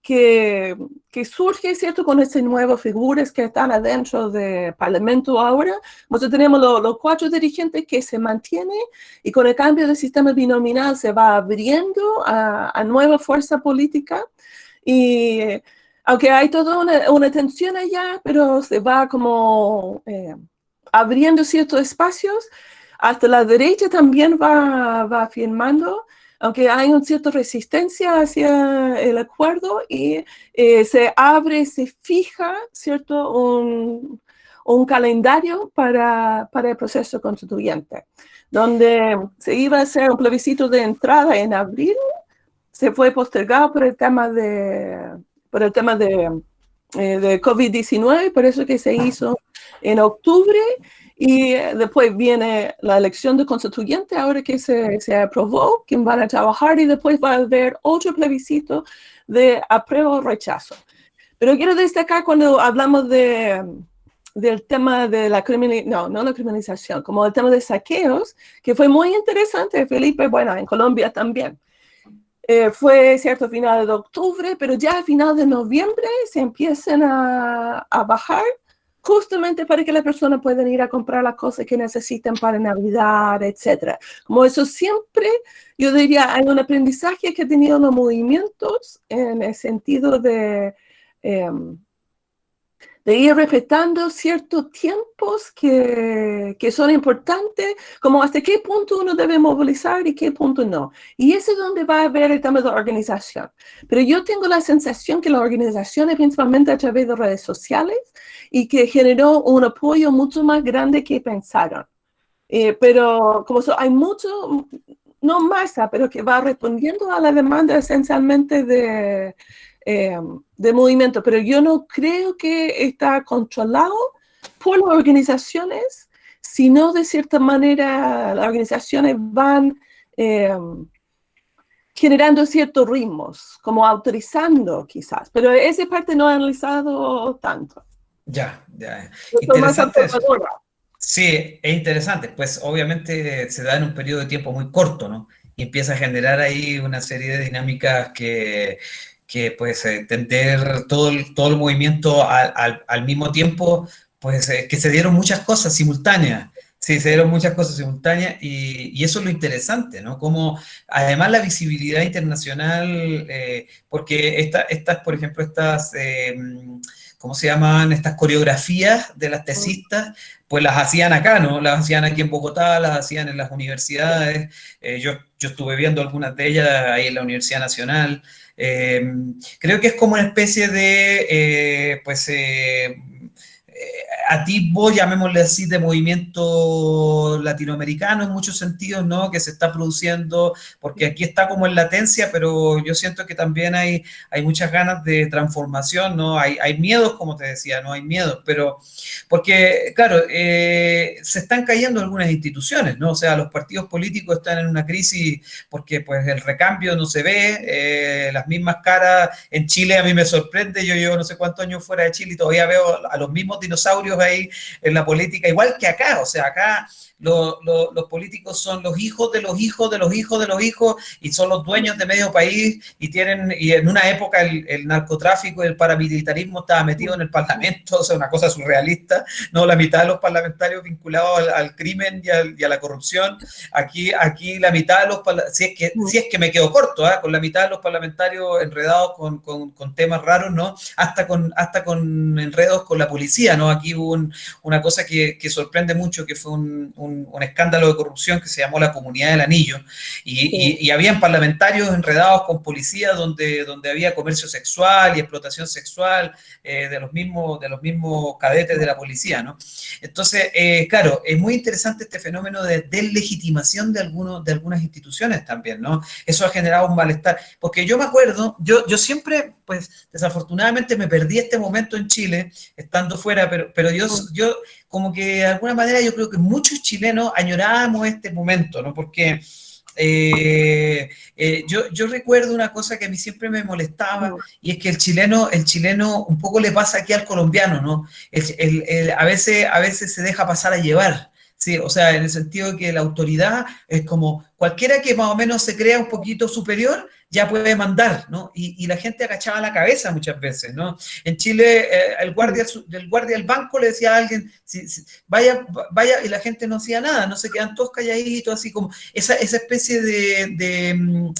que surge, ¿cierto?, con estas nuevas figuras que están adentro del Parlamento ahora. Nosotros tenemos los 4 dirigentes que se mantienen y con el cambio del sistema binominal se va abriendo a nueva fuerza política. Y aunque hay toda una tensión allá, pero se va como abriendo ciertos espacios, hasta la derecha también va afirmando, aunque hay una cierta resistencia hacia el acuerdo y se abre, se fija, ¿cierto?, un calendario para el proceso constituyente, donde se iba a hacer un plebiscito de entrada en abril, se fue postergado por el tema de COVID-19, por eso que se hizo en octubre, y después viene la elección de constituyente, ahora que se aprobó, quien van a trabajar, y después va a haber otro plebiscito de apruebo o rechazo. Pero quiero destacar cuando hablamos del tema de la criminalización, no la criminalización, como el tema de saqueos, que fue muy interesante, Felipe, bueno, en Colombia también. Fue cierto final de octubre, pero ya a final de noviembre se empiezan a bajar justamente para que las personas puedan ir a comprar las cosas que necesitan para Navidad, etc. Como eso siempre, yo diría, hay un aprendizaje que han tenido los movimientos en el sentido de ir respetando ciertos tiempos que son importantes, como hasta qué punto uno debe movilizar y qué punto no. Y eso es donde va a haber el tema de la organización. Pero yo tengo la sensación que la organización es principalmente a través de redes sociales y que generó un apoyo mucho más grande que pensaron. Pero como hay mucho, no masa, pero que va respondiendo a la demanda esencialmente de movimiento, pero yo no creo que está controlado por las organizaciones, sino de cierta manera las organizaciones van generando ciertos ritmos, como autorizando quizás, pero esa parte no he analizado tanto. Ya. Interesante eso. Sí, es interesante, pues obviamente se da en un periodo de tiempo muy corto, ¿no? Y empieza a generar ahí una serie de dinámicas que pues tender todo el movimiento al mismo tiempo, pues que se dieron muchas cosas simultáneas. Sí, se dieron muchas cosas simultáneas y eso es lo interesante, ¿no? Como además la visibilidad internacional, porque estas, por ejemplo, ¿cómo se llaman? Estas coreografías de las tesistas, pues las hacían acá, ¿no? Las hacían aquí en Bogotá, las hacían en las universidades. Yo estuve viendo algunas de ellas ahí en la Universidad Nacional. Creo que es como una especie de, atisbo, llamémosle así, de movimiento latinoamericano en muchos sentidos, ¿no? Que se está produciendo, porque aquí está como en latencia, pero yo siento que también hay muchas ganas de transformación, ¿no? Hay miedos, como te decía, ¿no? Hay miedos, pero porque, claro, se están cayendo algunas instituciones, ¿no? O sea, los partidos políticos están en una crisis porque pues el recambio no se ve, las mismas caras en Chile a mí me sorprende, yo llevo no sé cuántos años fuera de Chile y todavía veo a los mismos dinosaurios ahí en la política, igual que acá, o sea, acá los políticos son los hijos de los hijos de los hijos de los hijos y son los dueños de medio país y en una época el narcotráfico y el paramilitarismo estaba metido en el parlamento, o sea, una cosa surrealista, ¿no? La mitad de los parlamentarios vinculados al crimen y a la corrupción, aquí la mitad de los si es que me quedo corto, con la mitad de los parlamentarios enredados con temas raros, ¿no? Hasta con enredos con la policía, ¿no? Aquí hubo una cosa que sorprende mucho, que fue un escándalo de corrupción que se llamó la Comunidad del Anillo, y habían parlamentarios enredados con policías donde había comercio sexual y explotación sexual de los mismos cadetes de la policía, ¿no? Entonces, claro, es muy interesante este fenómeno de deslegitimación de algunas instituciones también, ¿no? Eso ha generado un malestar, porque yo me acuerdo, yo siempre, pues, desafortunadamente me perdí este momento en Chile, estando fuera, pero yo como que de alguna manera yo creo que muchos chilenos añorábamos este momento, ¿no? Porque yo recuerdo una cosa que a mí siempre me molestaba, y es que el chileno un poco le pasa aquí al colombiano, ¿no? A veces se deja pasar a llevar. Sí, o sea, en el sentido de que la autoridad es como cualquiera que más o menos se crea un poquito superior, ya puede mandar, ¿no? Y la gente agachaba la cabeza muchas veces, ¿no? En Chile, el guardia del banco le decía a alguien, vaya, y la gente no hacía nada, no se quedan todos calladitos, así como esa especie de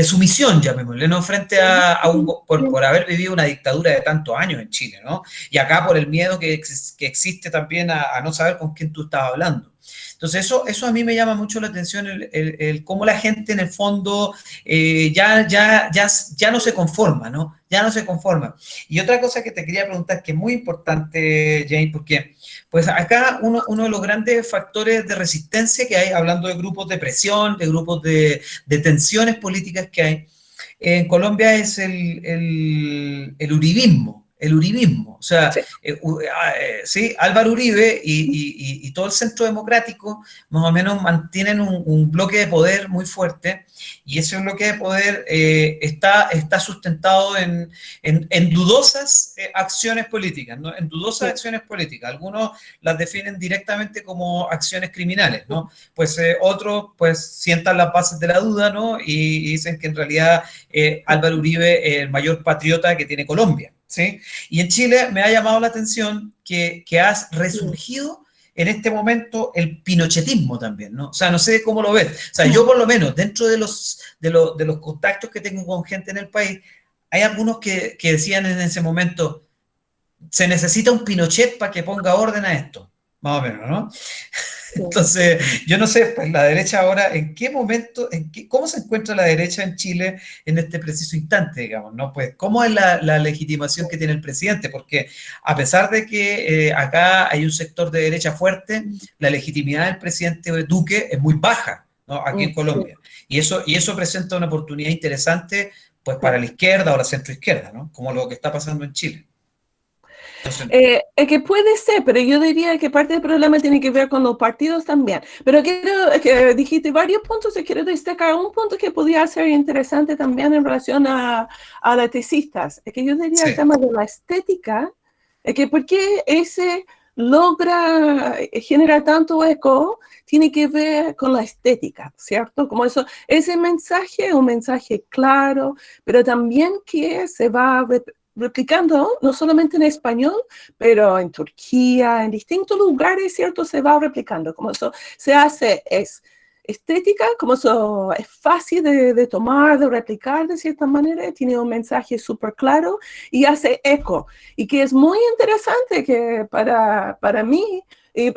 sumisión, llamémosle, ¿no? Frente por haber vivido una dictadura de tantos años en Chile, ¿no? Y acá por el miedo que existe también a no saber con quién tú estabas hablando. Entonces, eso a mí me llama mucho la atención, el cómo la gente en el fondo ya no se conforma, ¿no? Ya no se conforma. Y otra cosa que te quería preguntar, que es muy importante, Jane, porque pues acá uno de los grandes factores de resistencia que hay, hablando de grupos de presión, de grupos de tensiones políticas que hay, en Colombia es el uribismo. El uribismo, o sea, Sí. sí, Álvaro Uribe y todo el centro democrático más o menos mantienen un bloque de poder muy fuerte, y ese bloque de poder está sustentado en dudosas acciones políticas, ¿no? En dudosas acciones políticas. Algunos las definen directamente como acciones criminales, ¿no? Pues otros pues sientan las bases de la duda, ¿no? Y dicen que en realidad Álvaro Uribe es el mayor patriota que tiene Colombia, ¿sí? Y en Chile me ha llamado la atención que has resurgido en este momento el pinochetismo también, ¿no? O sea, no sé cómo lo ves. O sea, yo por lo menos, dentro de los contactos que tengo con gente en el país, hay algunos que decían en ese momento, se necesita un Pinochet para que ponga orden a esto, más o menos, ¿no? Entonces, yo no sé, pues la derecha ahora, ¿en qué momento, cómo se encuentra la derecha en Chile en este preciso instante, digamos, ¿no? Pues, ¿cómo es la legitimación que tiene el presidente? Porque a pesar de que acá hay un sector de derecha fuerte, la legitimidad del presidente Duque es muy baja, ¿no? Aquí en Colombia. Y eso presenta una oportunidad interesante, pues, para la izquierda o la centroizquierda, ¿no? Como lo que está pasando en Chile. Es que puede ser, pero yo diría que parte del problema tiene que ver con los partidos también. Pero que dijiste varios puntos y quiero destacar un punto que podría ser interesante también en relación a las tesistas. Es que yo diría el tema de la estética, es que por qué ese genera tanto eco, tiene que ver con la estética, ¿cierto? Como ese mensaje es un mensaje claro, pero también que se va replicando, no solamente en español, pero en Turquía, en distintos lugares, ¿cierto? Se va replicando, como eso se hace, es estética, como eso es fácil de tomar, de replicar de cierta manera, tiene un mensaje súper claro y hace eco, y que es muy interesante que para mí, Y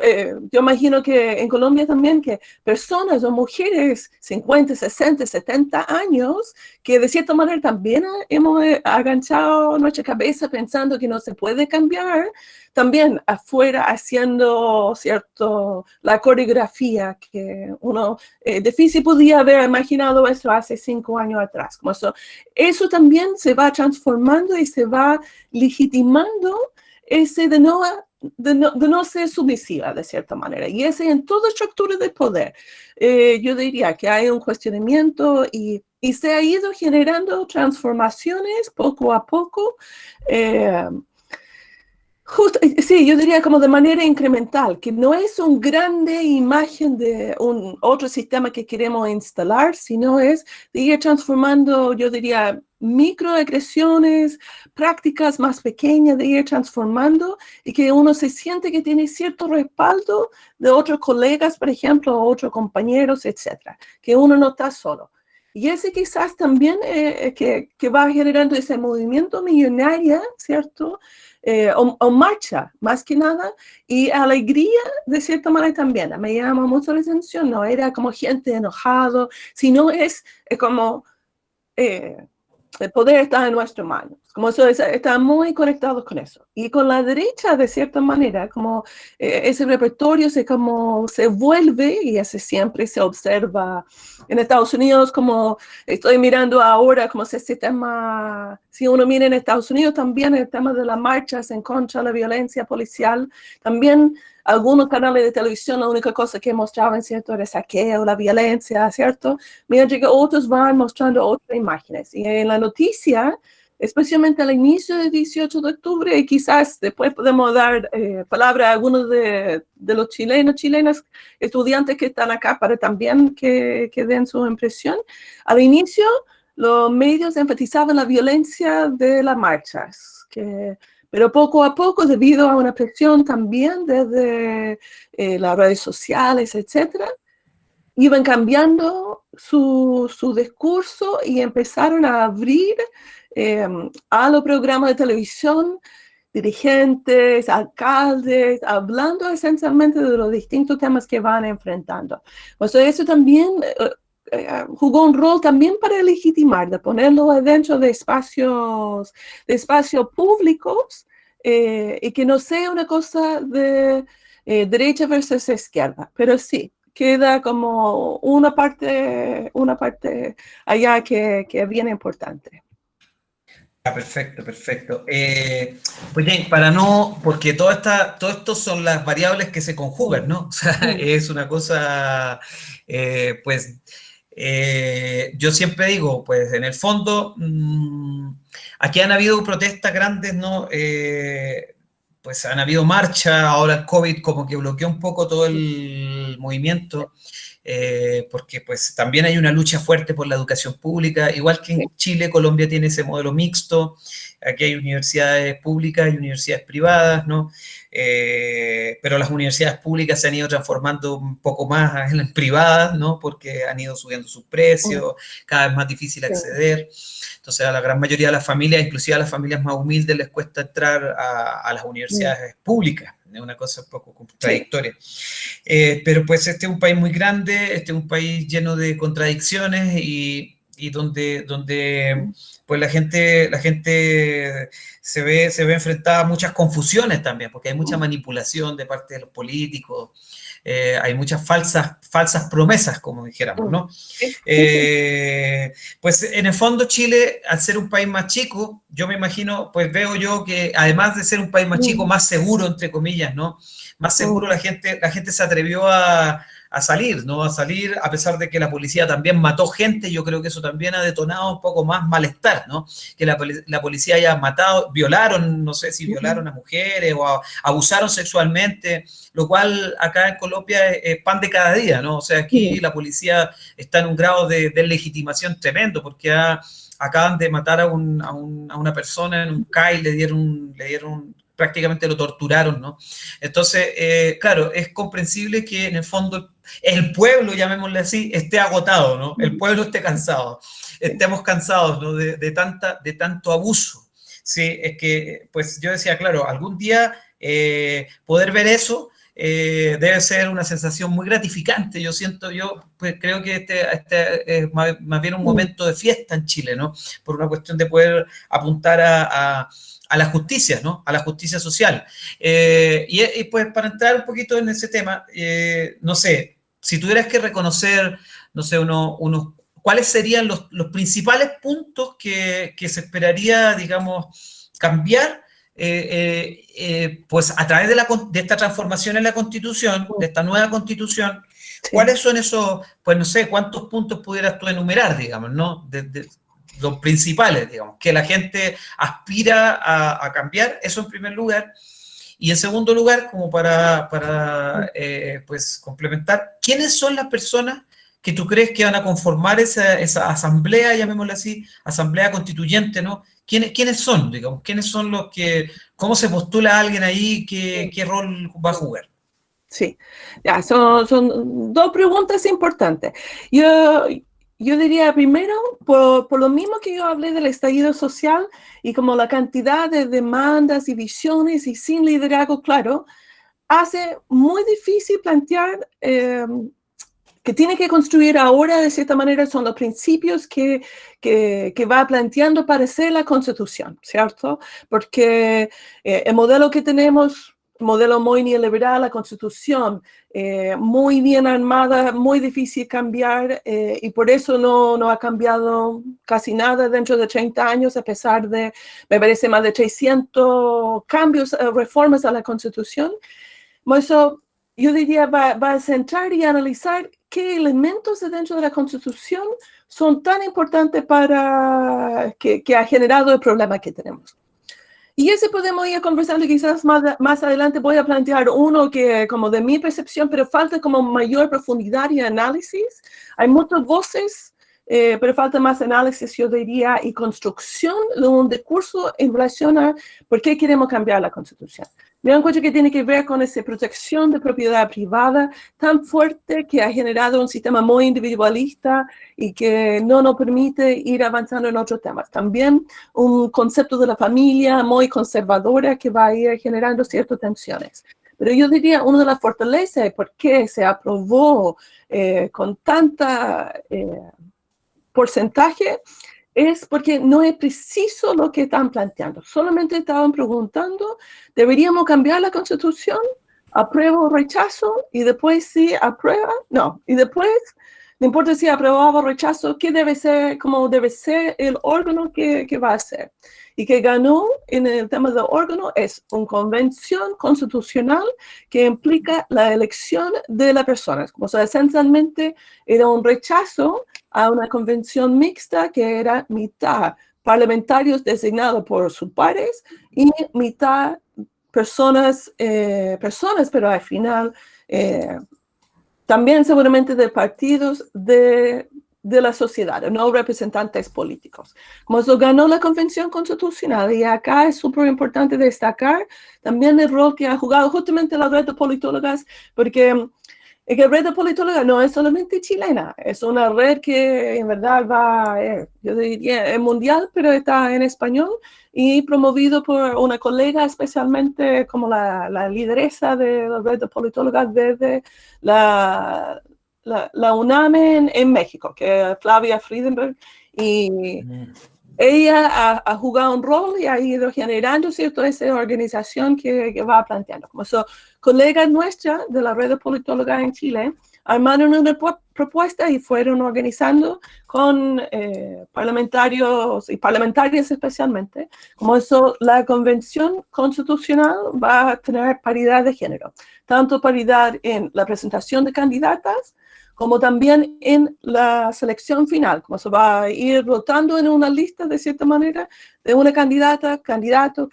yo imagino que en Colombia también que personas o mujeres 50, 60, 70 años que de cierta manera también hemos agachado nuestra cabeza pensando que no se puede cambiar, también afuera haciendo, ¿cierto?, la coreografía que uno difícil podía haber imaginado eso hace 5 años atrás. Como eso también se va transformando y se va legitimando ese de no ser sumisiva de cierta manera. Y ese en toda estructura de poder. Yo diría que hay un cuestionamiento y se ha ido generando transformaciones poco a poco. Sí, yo diría como de manera incremental, que no es una grande imagen de un otro sistema que queremos instalar, sino es de ir transformando, yo diría, microagresiones, prácticas más pequeñas, de ir transformando y que uno se siente que tiene cierto respaldo de otros colegas, por ejemplo, otros compañeros, etcétera, que uno no está solo. Y ese quizás también que va generando ese movimiento millonario, ¿cierto? O marcha, más que nada, y alegría de cierta manera también. Me llama mucho la atención, no era como gente enojado, sino es como el poder está en nuestras manos. Como eso está muy conectados con eso. Y con la derecha, de cierta manera, como ese repertorio como se vuelve, y ese siempre se observa en Estados Unidos, como estoy mirando ahora, como ese sistema, si uno mira en Estados Unidos también el tema de las marchas en contra de la violencia policial, también algunos canales de televisión, la única cosa que mostraban, ¿cierto?, era el saqueo, la violencia, ¿cierto? Mientras que otros van mostrando otras imágenes. Y en la noticia, especialmente al inicio del 18 de octubre, y quizás después podemos dar palabra a algunos de los chilenas, estudiantes que están acá para también que den su impresión. Al inicio, los medios enfatizaban la violencia de las marchas, pero poco a poco, debido a una presión también desde las redes sociales, etcétera, iban cambiando su discurso y empezaron a abrir a los programas de televisión dirigentes, alcaldes, hablando esencialmente de los distintos temas que van enfrentando. O sea, eso también jugó un rol también para legitimar, de ponerlo dentro de espacios públicos y que no sea una cosa de derecha versus izquierda, pero sí, queda como una parte allá que es bien importante. Ah, perfecto, perfecto. Pues bien, para no, porque todo esto son las variables que se conjugan, ¿no? O sea, es una cosa, pues, yo siempre digo, pues, en el fondo, aquí han habido protestas grandes, ¿no? Pues han habido marchas, ahora el COVID como que bloqueó un poco todo el movimiento. Porque pues también hay una lucha fuerte por la educación pública, igual que en Chile, Colombia tiene ese modelo mixto, aquí hay universidades públicas y universidades privadas, ¿no? Pero las universidades públicas se han ido transformando un poco más en privadas, ¿no? Porque han ido subiendo sus precios, cada vez más difícil acceder. Entonces a la gran mayoría de las familias, inclusive a las familias más humildes, les cuesta entrar a las universidades públicas. Es una cosa un poco contradictoria. Pero pues este es un país muy grande, este es un país lleno de contradicciones y donde pues la gente se ve enfrentada a muchas confusiones también, porque hay mucha manipulación de parte de los políticos, hay muchas falsas promesas, como dijéramos, ¿no? Pues en el fondo Chile, al ser un país más chico, yo me imagino, pues veo yo que además de ser un país más chico, más seguro, entre comillas, ¿no? Más seguro la gente se atrevió a salir, ¿no? A salir, a pesar de que la policía también mató gente, yo creo que eso también ha detonado un poco más malestar, ¿no? Que la policía haya matado, violaron, no sé si violaron a mujeres o abusaron sexualmente, lo cual acá en Colombia es pan de cada día, ¿no? O sea, aquí la policía está en un grado de legitimación tremendo, porque acaban de matar a una persona en un CAI, le dieron prácticamente lo torturaron, ¿no? Entonces, claro, es comprensible que en el fondo el pueblo, llamémosle así, esté agotado, ¿no? El pueblo esté cansado, estemos cansados, ¿no? de tanto abuso. Sí, es que, pues yo decía, claro, algún día poder ver eso debe ser una sensación muy gratificante. Yo pues, creo que este es más bien un momento de fiesta en Chile, ¿no? Por una cuestión de poder apuntar a la justicia, ¿no? A la justicia social. Y pues para entrar un poquito en ese tema, no sé, si tuvieras que reconocer, no sé, ¿cuáles serían los principales puntos que se esperaría, digamos, cambiar? Pues a través de esta transformación en la Constitución, de esta nueva Constitución, Sí. ¿cuáles son esos, pues no sé, cuántos puntos pudieras tú enumerar, digamos, ¿no? De los principales, digamos, que la gente aspira a cambiar, eso en primer lugar. Y en segundo lugar, como para pues complementar, ¿quiénes son las personas que tú crees que van a conformar esa asamblea, llamémosla así, asamblea constituyente, ¿no? ¿Quiénes son, digamos? ¿Quiénes son cómo se postula alguien ahí, qué rol va a jugar? Sí, ya, son dos preguntas importantes. Yo diría primero, por lo mismo que yo hablé del estallido social y como la cantidad de demandas y visiones y sin liderazgo claro, hace muy difícil plantear que tiene que construir ahora, de cierta manera, son los principios que va planteando para hacer la Constitución, ¿cierto? Porque el modelo que tenemos, modelo muy neoliberal, la Constitución, muy bien armada, muy difícil cambiar, y por eso no ha cambiado casi nada dentro de 30 años, a pesar de, me parece, más de 300 cambios, reformas a la Constitución. Eso, yo diría, va a centrar y analizar qué elementos de dentro de la Constitución son tan importantes para que ha generado el problema que tenemos. Y ese podemos ir conversando, quizás más adelante voy a plantear uno que como de mi percepción, pero falta como mayor profundidad y análisis. Hay muchas voces, pero falta más análisis, yo diría, y construcción de un discurso en relación a por qué queremos cambiar la Constitución. Me encuentro que tiene que ver con esa protección de propiedad privada tan fuerte que ha generado un sistema muy individualista y que no nos permite ir avanzando en otros temas. También un concepto de la familia muy conservadora que va a ir generando ciertas tensiones. Pero yo diría, una de las fortalezas de por qué se aprobó con tanta porcentaje es porque no es preciso lo que están planteando. Solamente estaban preguntando, ¿deberíamos cambiar la Constitución? ¿Apruebo o rechazo? Y después si aprueba, no. Y después, no importa si aprobaba o rechazo, ¿qué debe ser, cómo debe ser el órgano que va a ser? Y que ganó en el tema del órgano es una convención constitucional que implica la elección de las personas. O sea, esencialmente era un rechazo a una convención mixta que era mitad parlamentarios designados por sus pares y mitad personas, pero al final también seguramente de partidos de la sociedad, no representantes políticos. Como eso ganó la Convención Constitucional, y acá es súper importante destacar también el rol que ha jugado justamente la red de politólogas, porque la red de politólogas no es solamente chilena, es una red que en verdad va, yo diría, es mundial, pero está en español y promovido por una colega, especialmente como la lideresa de la red de politólogas desde la UNAM en México, que es Flavia Friedenberg, y ella ha jugado un rol y ha ido generando, ¿cierto?, esa organización que va planteando. Como son colegas nuestras de la red de politólogas en Chile, armaron una propuesta y fueron organizando con parlamentarios y parlamentarias especialmente. Como eso, la Convención Constitucional va a tener paridad de género, tanto paridad en la presentación de candidatas, como también en la selección final, como se va a ir rotando en una lista de cierta manera de una candidata, candidato,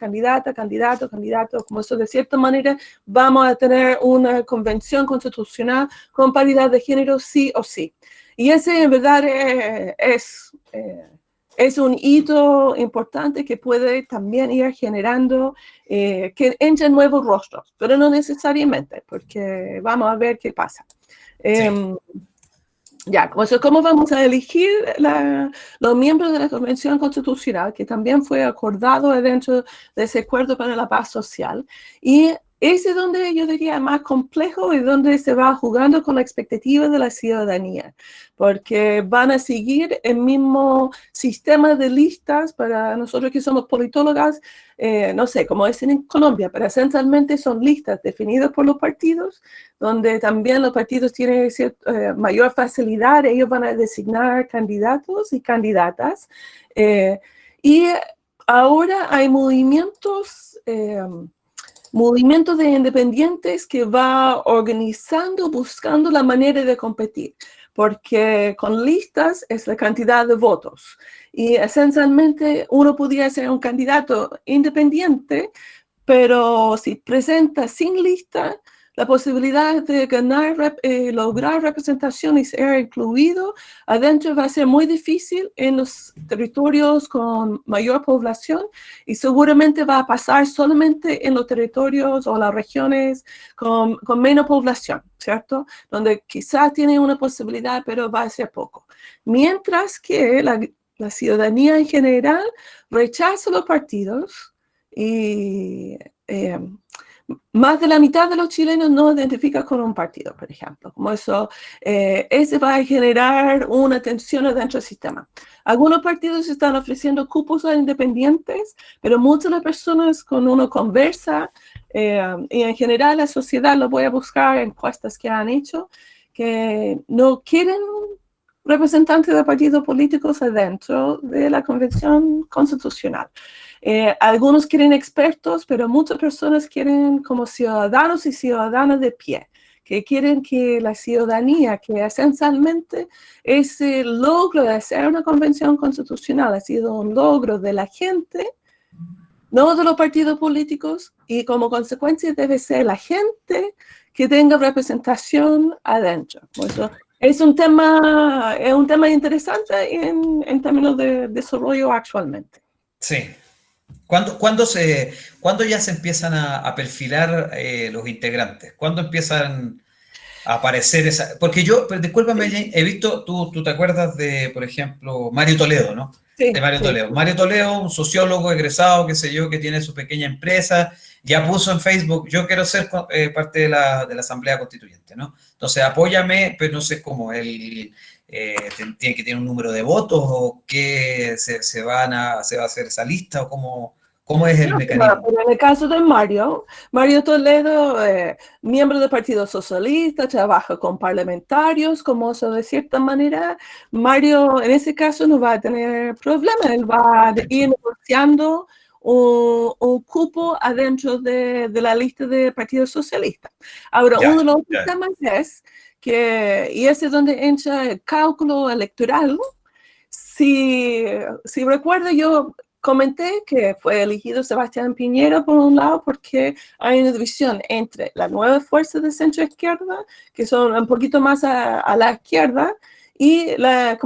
como eso de cierta manera vamos a tener una convención constitucional con paridad de género sí o sí. Y ese en verdad es un hito importante que puede también ir generando que entren nuevos rostros, pero no necesariamente, porque vamos a ver qué pasa. Sí. Ya, ¿cómo vamos a elegir los miembros de la Convención Constitucional, que también fue acordado dentro de ese acuerdo para la paz social? Y ese es donde yo diría más complejo y donde se va jugando con la expectativa de la ciudadanía, porque van a seguir el mismo sistema de listas para nosotros que somos politólogas, no sé, como es en Colombia, pero esencialmente son listas definidas por los partidos, donde también los partidos tienen mayor facilidad, ellos van a designar candidatos y candidatas, y ahora hay movimientos de independientes que va organizando, buscando la manera de competir, porque con listas es la cantidad de votos. Y esencialmente uno podría ser un candidato independiente, pero si presenta sin lista, la posibilidad de ganar, lograr representación y ser incluido adentro va a ser muy difícil en los territorios con mayor población y seguramente va a pasar solamente en los territorios o las regiones con menos población, ¿cierto? Donde quizás tiene una posibilidad, pero va a ser poco. Mientras que la ciudadanía en general rechaza los partidos y más de la mitad de los chilenos no identifican con un partido, por ejemplo. Como eso, ese va a generar una tensión dentro del sistema. Algunos partidos están ofreciendo cupos a independientes, pero muchas de las personas con uno conversa, y en general la sociedad, lo voy a buscar en encuestas que han hecho, que no quieren representantes de partidos políticos adentro de la Convención Constitucional. Algunos quieren expertos, pero muchas personas quieren como ciudadanos y ciudadanas de pie, que quieren que la ciudadanía, que esencialmente ese logro de hacer una convención constitucional ha sido un logro de la gente, no de los partidos políticos, y como consecuencia debe ser la gente que tenga representación adentro. Por eso es un tema interesante en términos de desarrollo actualmente. Sí. ¿Cuándo ya se empiezan a perfilar los integrantes? ¿Cuándo empiezan a aparecer esa? Porque yo, pero discúlpame, Jane, he visto, tú te acuerdas de, por ejemplo, Mario Toledo, ¿no? Sí, De Mario sí. Toledo. Mario Toledo, un sociólogo egresado, qué sé yo, que tiene su pequeña empresa, ya puso en Facebook, yo quiero ser parte de la Asamblea Constituyente, ¿no? Entonces, apóyame, pero no sé cómo, él tiene que tener un número de votos o qué se va a hacer esa lista o cómo es el No, mecanismo. pero en el caso de Mario Toledo, miembro del Partido Socialista, trabaja con parlamentarios, como eso de cierta manera, Mario en ese caso no va a tener problema, él va a ir negociando un cupo adentro de la lista del Partido Socialista. Ahora, uno de los temas es que, y ese es donde entra el cálculo electoral. Si recuerdo, yo comenté que fue elegido Sebastián Piñera por un lado porque hay una división entre la nueva fuerza de centro izquierda, que son un poquito más a la izquierda, y la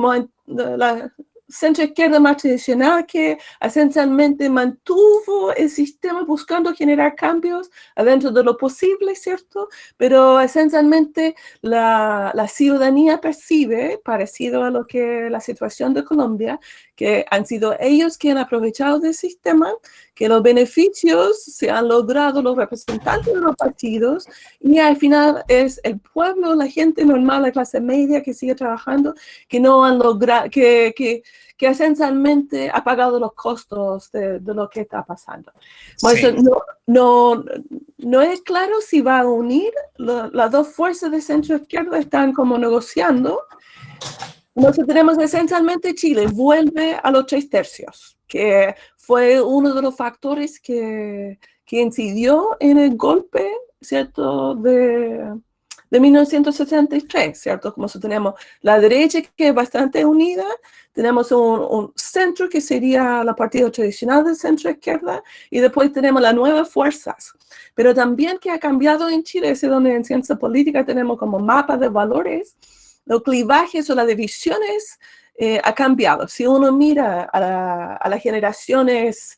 centro izquierda más tradicional, que esencialmente mantuvo el sistema buscando generar cambios adentro de lo posible, ¿cierto? Pero esencialmente la ciudadanía percibe, parecido a lo que la situación de Colombia, que han sido ellos quienes han aprovechado del sistema, que los beneficios se han logrado los representantes de los partidos y al final es el pueblo, la gente normal, la clase media que sigue trabajando, que no han logrado, que esencialmente ha pagado los costos de lo que está pasando. Sí. No es claro si va a unir las dos fuerzas de centro izquierda, están como negociando. Nosotros tenemos esencialmente Chile, vuelve a los 3/3, que fue uno de los factores que incidió en el golpe, ¿cierto?, de 1963, ¿cierto? Como si tenemos la derecha que es bastante unida, tenemos un centro que sería la partido tradicional del centro izquierda y después tenemos las nuevas fuerzas. Pero también que ha cambiado en Chile, es donde en ciencia política tenemos como mapa de valores, los clivajes o las divisiones ha cambiado. Si uno mira a las generaciones,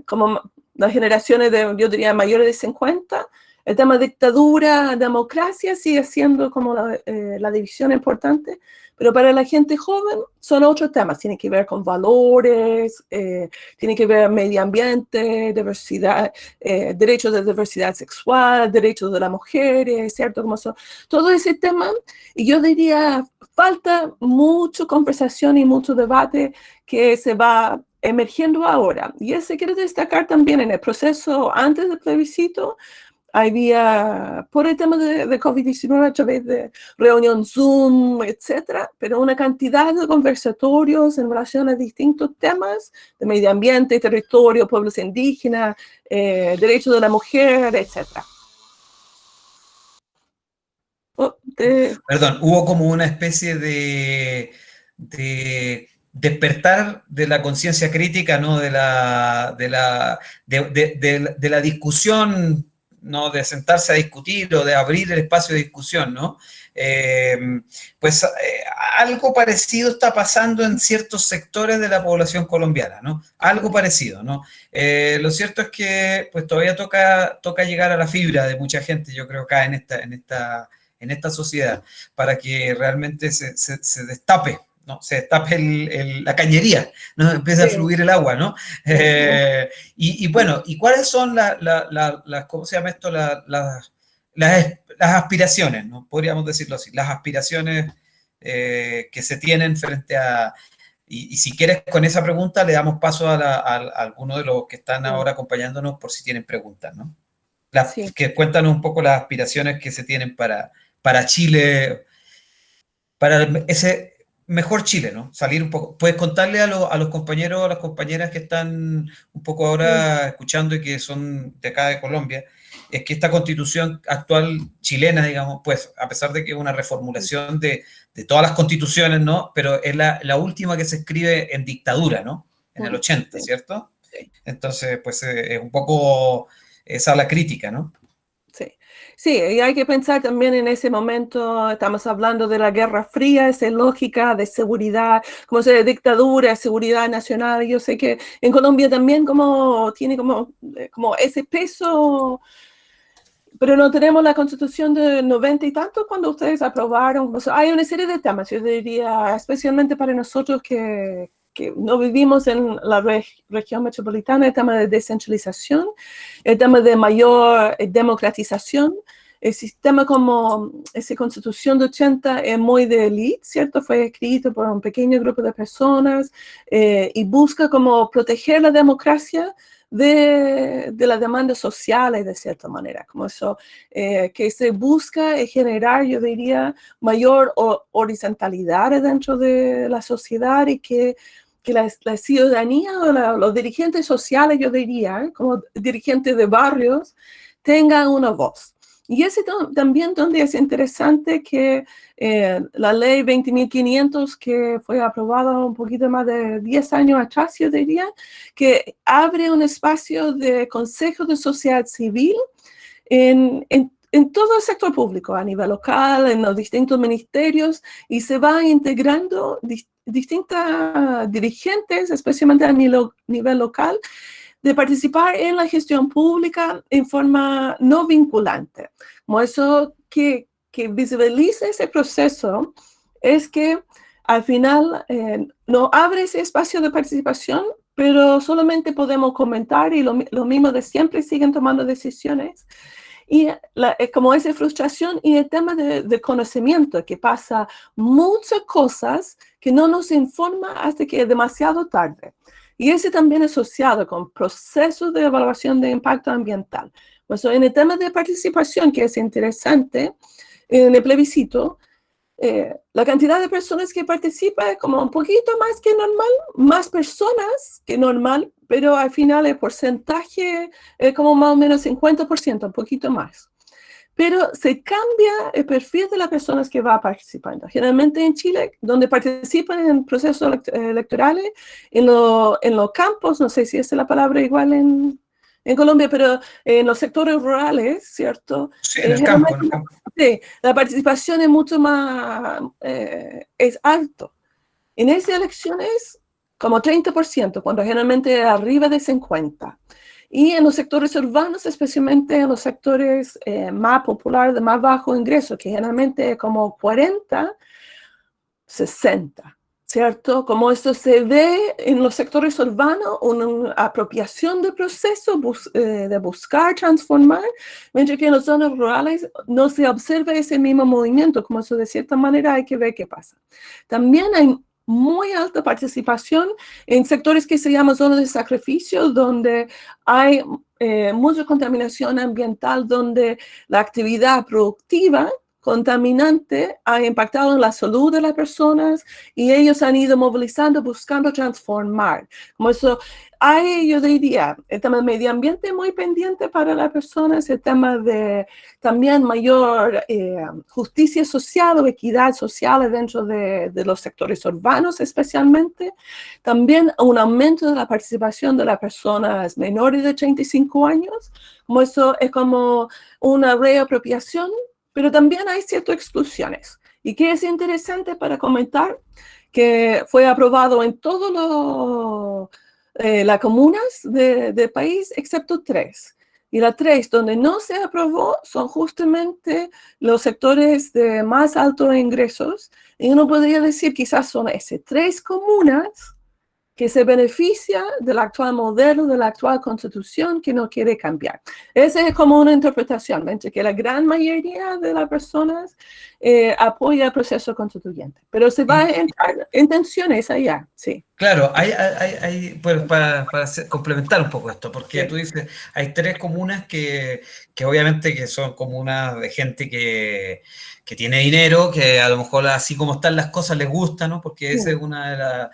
como las generaciones de, yo diría, mayores de 50, El tema dictadura, democracia sigue siendo como la división importante, pero para la gente joven son otros temas, tienen que ver con valores, tiene que ver medio ambiente, diversidad, derechos de diversidad sexual, derechos de las mujeres, ¿cierto? Como son, todo ese tema, y yo diría, falta mucha conversación y mucho debate que se va emergiendo ahora. Y ese quiero destacar también en el proceso antes del plebiscito, había, por el tema de COVID-19, a través de reunión Zoom, etcétera, pero una cantidad de conversatorios en relación a distintos temas de medio ambiente, territorio, pueblos indígenas, derechos de la mujer, etcétera. Perdón, hubo como una especie de despertar de la conciencia crítica, ¿no? De la discusión, ¿no? De sentarse a discutir o de abrir el espacio de discusión, ¿no? Eh, pues algo parecido está pasando en ciertos sectores de la población colombiana, ¿no? Algo parecido, ¿no? Lo cierto es que pues todavía toca llegar a la fibra de mucha gente, yo creo, acá en esta sociedad, para que realmente se destape, ¿no? Se destape la cañería, ¿no? Empieza a fluir el agua, ¿no? Y bueno, ¿y cuáles son ¿cómo se llama esto? Las aspiraciones, ¿no? Podríamos decirlo así, las aspiraciones que se tienen frente a... Y si quieres, con esa pregunta le damos paso a algunos de los que están ahora acompañándonos por si tienen preguntas, ¿no? Sí. Que cuéntanos un poco las aspiraciones que se tienen para Chile, para ese mejor Chile, ¿no? Salir un poco. Puedes contarle a los compañeros, a las compañeras que están un poco ahora escuchando y que son de acá de Colombia, es que esta constitución actual chilena, digamos, pues a pesar de que es una reformulación de todas las constituciones, ¿no? Pero es la última que se escribe en dictadura, ¿no? En el 80, ¿cierto? Entonces, pues es un poco esa la crítica, ¿no? Sí, y hay que pensar también en ese momento, estamos hablando de la Guerra Fría, esa lógica de seguridad, como se de dictadura, seguridad nacional. Yo sé que en Colombia también como tiene como ese peso, pero no tenemos la Constitución de 90 y tanto cuando ustedes aprobaron. O sea, hay una serie de temas, yo diría, especialmente para nosotros que no vivimos en la región metropolitana, el tema de descentralización, el tema de mayor democratización. El sistema como esa constitución de 80 es muy de élite, ¿cierto? Fue escrito por un pequeño grupo de personas y busca como proteger la democracia de las demandas sociales de cierta manera, como eso que se busca es generar, yo diría, mayor horizontalidad dentro de la sociedad y que la ciudadanía o los dirigentes sociales, yo diría, como dirigentes de barrios, tengan una voz. Y ese también donde es interesante que la ley 20.500 que fue aprobada un poquito más de 10 años atrás, yo diría, que abre un espacio de consejo de sociedad civil en todo el sector público, a nivel local, en los distintos ministerios, y se van integrando distintas dirigentes, especialmente a nivel local, de participar en la gestión pública en forma no vinculante. Como eso que visualiza ese proceso es que al final no abre ese espacio de participación, pero solamente podemos comentar y lo mismo de siempre, siguen tomando decisiones. Y como esa frustración y el tema de conocimiento, que pasa muchas cosas que no nos informa hasta que es demasiado tarde. Y ese también es asociado con procesos de evaluación de impacto ambiental. Pues en el tema de participación, que es interesante, en el plebiscito, la cantidad de personas que participan es como un poquito más que normal, más personas que normal, pero al final el porcentaje es como más o menos 50%, un poquito más. Pero se cambia el perfil de las personas que va participando. Generalmente en Chile, donde participan en procesos electorales, en los campos, no sé si esa es la palabra igual en Colombia, pero en los sectores rurales, ¿cierto? Sí, en el campo. Sí, la participación es mucho más, es alto. En esas elecciones, como 30%, cuando generalmente es arriba de 50%. Y en los sectores urbanos, especialmente en los sectores más populares, de más bajo ingreso, que generalmente es como 40, 60, ¿cierto? Como esto se ve en los sectores urbanos, una apropiación del proceso de buscar transformar, mientras que en las zonas rurales no se observa ese mismo movimiento, como eso de cierta manera hay que ver qué pasa. También hay muy alta participación en sectores que se llaman zonas de sacrificio, donde hay mucha contaminación ambiental, donde la actividad productiva contaminante ha impactado en la salud de las personas y ellos han ido movilizando, buscando transformar. Como eso, hay, yo diría, el tema del medio ambiente muy pendiente para las personas, el tema de también mayor justicia social o equidad social dentro de los sectores urbanos especialmente. También un aumento de la participación de las personas menores de 35 años, como eso es como una reapropiación, pero también hay ciertas exclusiones. Y que es interesante para comentar que fue aprobado en todas las comunas del país, excepto 3. Y las 3 donde no se aprobó son justamente los sectores de más altos ingresos. Y uno podría decir quizás son esas 3 comunas que se beneficia del actual modelo, de la actual constitución que no quiere cambiar. Esa es como una interpretación, mientras que la gran mayoría de las personas apoya el proceso constituyente. Pero se va a entrar en tensiones allá, sí. Claro, pues complementar un poco esto, porque Sí. tú dices, hay 3 comunas que obviamente que son comunas de gente que tiene dinero, que a lo mejor así como están las cosas les gusta, ¿no? Porque esa es una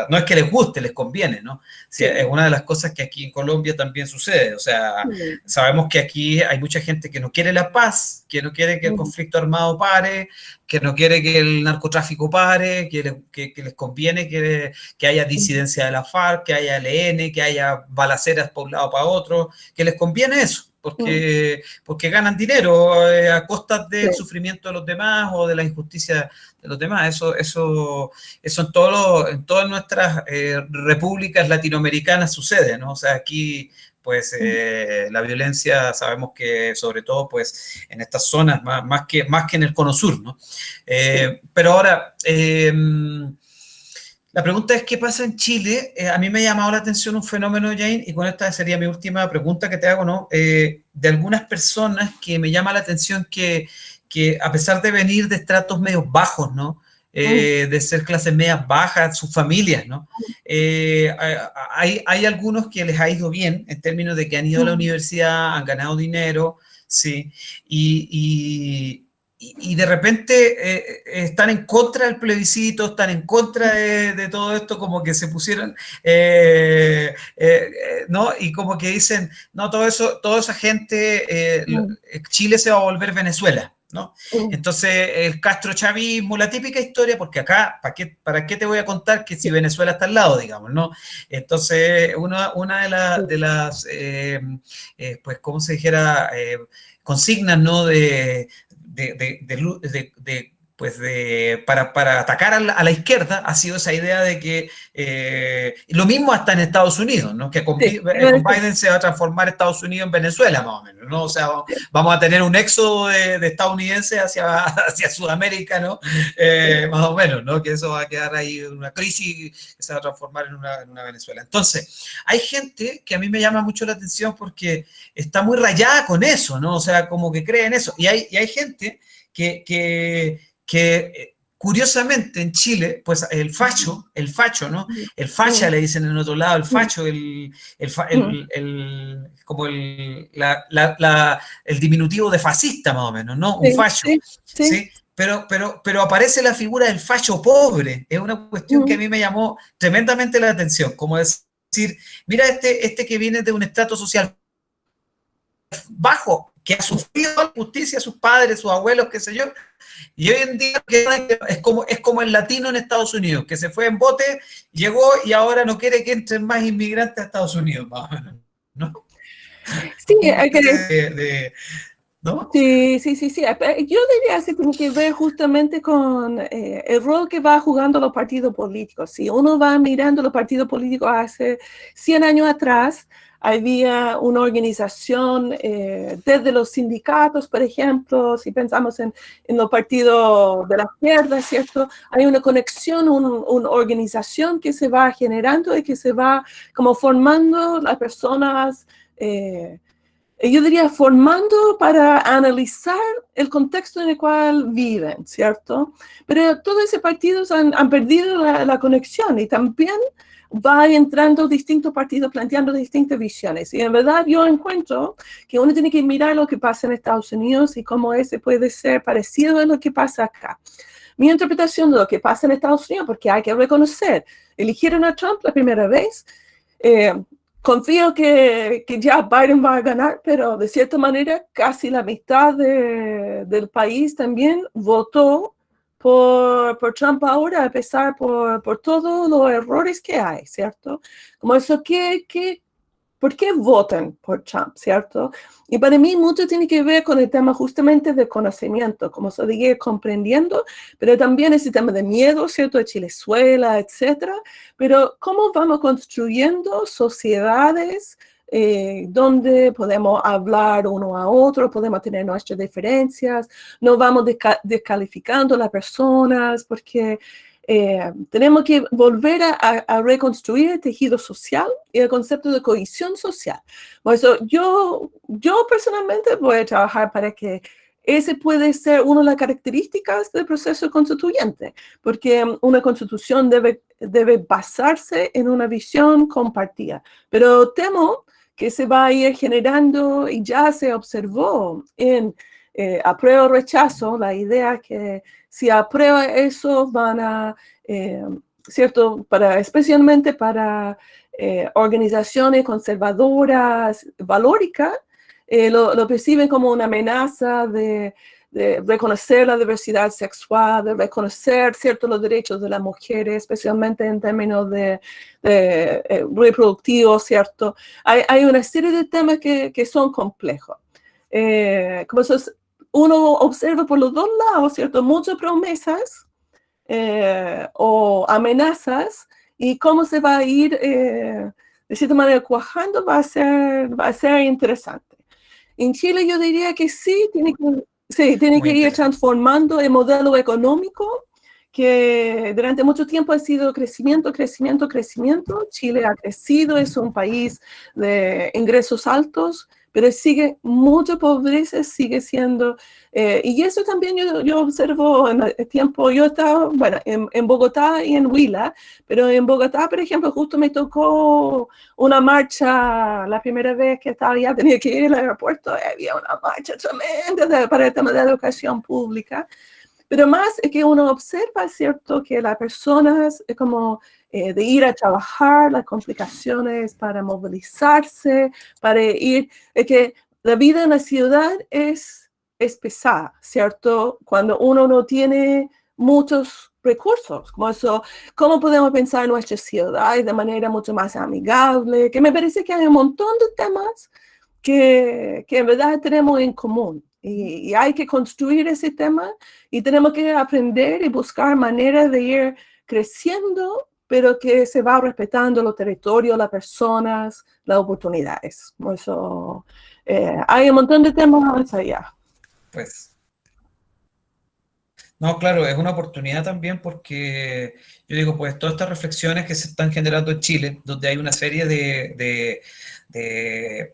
no es que les guste, les conviene, ¿no? Sí, es una de las cosas que aquí en Colombia también sucede, o sea, sabemos que aquí hay mucha gente que no quiere la paz, que no quiere que el conflicto armado pare, que no quiere que el narcotráfico pare, que les conviene que haya disidencia de la FARC, que haya ELN, que haya balaceras por un lado para otro, que les conviene eso, porque ganan dinero a costas del sufrimiento de los demás o de la injusticia de los demás. Eso en todas nuestras repúblicas latinoamericanas sucede, ¿no? O sea, aquí pues la violencia sabemos que sobre todo pues en estas zonas, más que en el cono sur, ¿no? Pero ahora, la pregunta es, ¿qué pasa en Chile? A mí me ha llamado la atención un fenómeno, Jane, y con esta sería mi última pregunta que te hago, ¿no? De algunas personas que me llama la atención que a pesar de venir de estratos medios bajos, ¿no? De ser clases medias bajas, sus familias, ¿no? Hay algunos que les ha ido bien en términos de que han ido a la universidad, han ganado dinero, sí, y de repente están en contra del plebiscito, están en contra de todo esto, como que se pusieron, ¿no? Y como que dicen, no, toda esa gente, Chile se va a volver Venezuela, ¿no? Entonces, el castrochavismo, la típica historia, porque acá, ¿para qué te voy a contar que si Venezuela está al lado, digamos, ¿no? Entonces, una de las pues, ¿cómo se dijera? Consignas, ¿no? Para atacar a la izquierda ha sido esa idea de que lo mismo hasta en Estados Unidos, ¿no? Que con Biden se va a transformar Estados Unidos en Venezuela, más o menos, ¿no? O sea, vamos a tener un éxodo de estadounidenses hacia Sudamérica, ¿no? Más o menos, ¿no? Que eso va a quedar ahí en una crisis que se va a transformar en una Venezuela. Entonces, hay gente que a mí me llama mucho la atención porque está muy rayada con eso, ¿no? O sea, como que cree en eso. Y hay gente que curiosamente en Chile, pues el facho, ¿no? El facha le dicen en otro lado, el facho, como el diminutivo de fascista más o menos, ¿no? Un facho, ¿sí? Pero aparece la figura del facho pobre, es una cuestión que a mí me llamó tremendamente la atención, como decir, mira este que viene de un estrato social bajo, que ha sufrido la justicia, sus padres, sus abuelos, qué sé yo, y hoy en día es como el latino en Estados Unidos, que se fue en bote, llegó y ahora no quiere que entren más inmigrantes a Estados Unidos, más o menos, ¿no? Sí, hay que... ¿no? Sí. Yo diría que tiene que ver justamente con el rol que va jugando los partidos políticos. Si uno va mirando los partidos políticos hace 100 años atrás, había una organización desde los sindicatos, por ejemplo, si pensamos en los partidos de la izquierda, ¿cierto? Hay una conexión, una organización que se va generando y que se va como formando las personas, yo diría formando para analizar el contexto en el cual viven, ¿cierto? Pero todos esos partidos han perdido la conexión y también va entrando distintos partidos planteando distintas visiones. Y en verdad yo encuentro que uno tiene que mirar lo que pasa en Estados Unidos y cómo ese puede ser parecido a lo que pasa acá. Mi interpretación de lo que pasa en Estados Unidos, porque hay que reconocer, eligieron a Trump la primera vez, confío que ya Biden va a ganar, pero de cierta manera casi la mitad del país también votó por Trump ahora, a pesar por todos los errores que hay, ¿cierto? Como eso, ¿por qué votan por Trump, cierto? Y para mí mucho tiene que ver con el tema justamente de conocimiento, como se sigue comprendiendo, pero también ese tema de miedo, ¿cierto? De Chilezuela, etcétera. Pero cómo vamos construyendo sociedades donde podemos hablar uno a otro, podemos tener nuestras diferencias, no vamos descalificando a las personas, porque tenemos que volver a reconstruir el tejido social y el concepto de cohesión social. Por eso yo personalmente voy a trabajar para que ese puede ser una de las características del proceso constituyente, porque una constitución debe basarse en una visión compartida. Pero temo que se va a ir generando, y ya se observó en apruebo o rechazo, la idea que si aprueba eso van a, ¿cierto? Especialmente para organizaciones conservadoras, valóricas, lo perciben como una amenaza de reconocer la diversidad sexual, de reconocer, ¿cierto?, los derechos de las mujeres, especialmente en términos de reproductivos, ¿cierto? Hay una serie de temas que son complejos. Como eso uno observa por los dos lados, ¿cierto? Muchas promesas o amenazas y cómo se va a ir, de cierta manera, cuajando, va a ser interesante. En Chile yo diría que sí, tiene que ir transformando el modelo económico que durante mucho tiempo ha sido crecimiento, crecimiento, crecimiento. Chile ha crecido, es un país de ingresos altos, pero sigue mucha pobreza, sigue siendo, y eso también yo observo en el tiempo, yo estaba, bueno, en Bogotá y en Huila, pero en Bogotá, por ejemplo, justo me tocó una marcha, la primera vez que estaba ya, tenía que ir al aeropuerto, había una marcha tremenda para el tema de la educación pública, pero más es que uno observa, ¿cierto?, que las personas, como de ir a trabajar, las complicaciones para movilizarse, para ir, es que la vida en la ciudad es pesada, ¿cierto? Cuando uno no tiene muchos recursos, como eso, ¿cómo podemos pensar en nuestra ciudad de manera mucho más amigable? Que me parece que hay un montón de temas que en verdad tenemos en común. Y hay que construir ese tema y tenemos que aprender y buscar maneras de ir creciendo, pero que se va respetando los territorios, las personas, las oportunidades. Por eso hay un montón de temas más allá. Pues, no, claro, es una oportunidad también porque yo digo, pues todas estas reflexiones que se están generando en Chile, donde hay una serie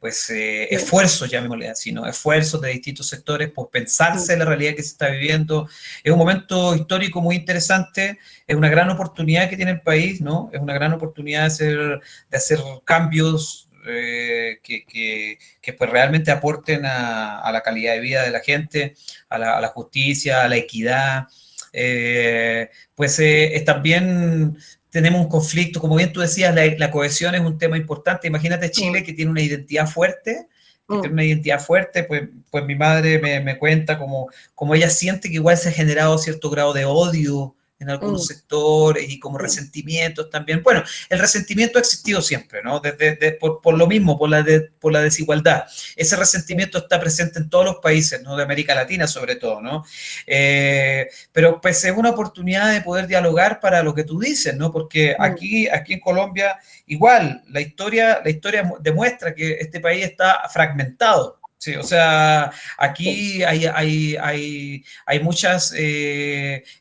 pues, esfuerzos, llamémosle así, ¿no? Esfuerzos de distintos sectores por pensarse en la realidad que se está viviendo. Es un momento histórico muy interesante, es una gran oportunidad que tiene el país, ¿no? Es una gran oportunidad de hacer cambios que pues realmente aporten a la calidad de vida de la gente, a la justicia, a la equidad. Pues también tenemos un conflicto, como bien tú decías, la cohesión es un tema importante. Imagínate Chile, que tiene una identidad fuerte, pues mi madre me cuenta como ella siente que igual se ha generado cierto grado de odio en algunos sectores y como resentimientos también. Bueno, el resentimiento ha existido siempre, ¿no? Por lo mismo, por la desigualdad. Ese resentimiento está presente en todos los países, ¿no? De América Latina sobre todo, ¿no? Pero pues es una oportunidad de poder dialogar para lo que tú dices, ¿no? Porque aquí en Colombia, igual, la historia demuestra que este país está fragmentado. Sí, o sea, aquí hay muchas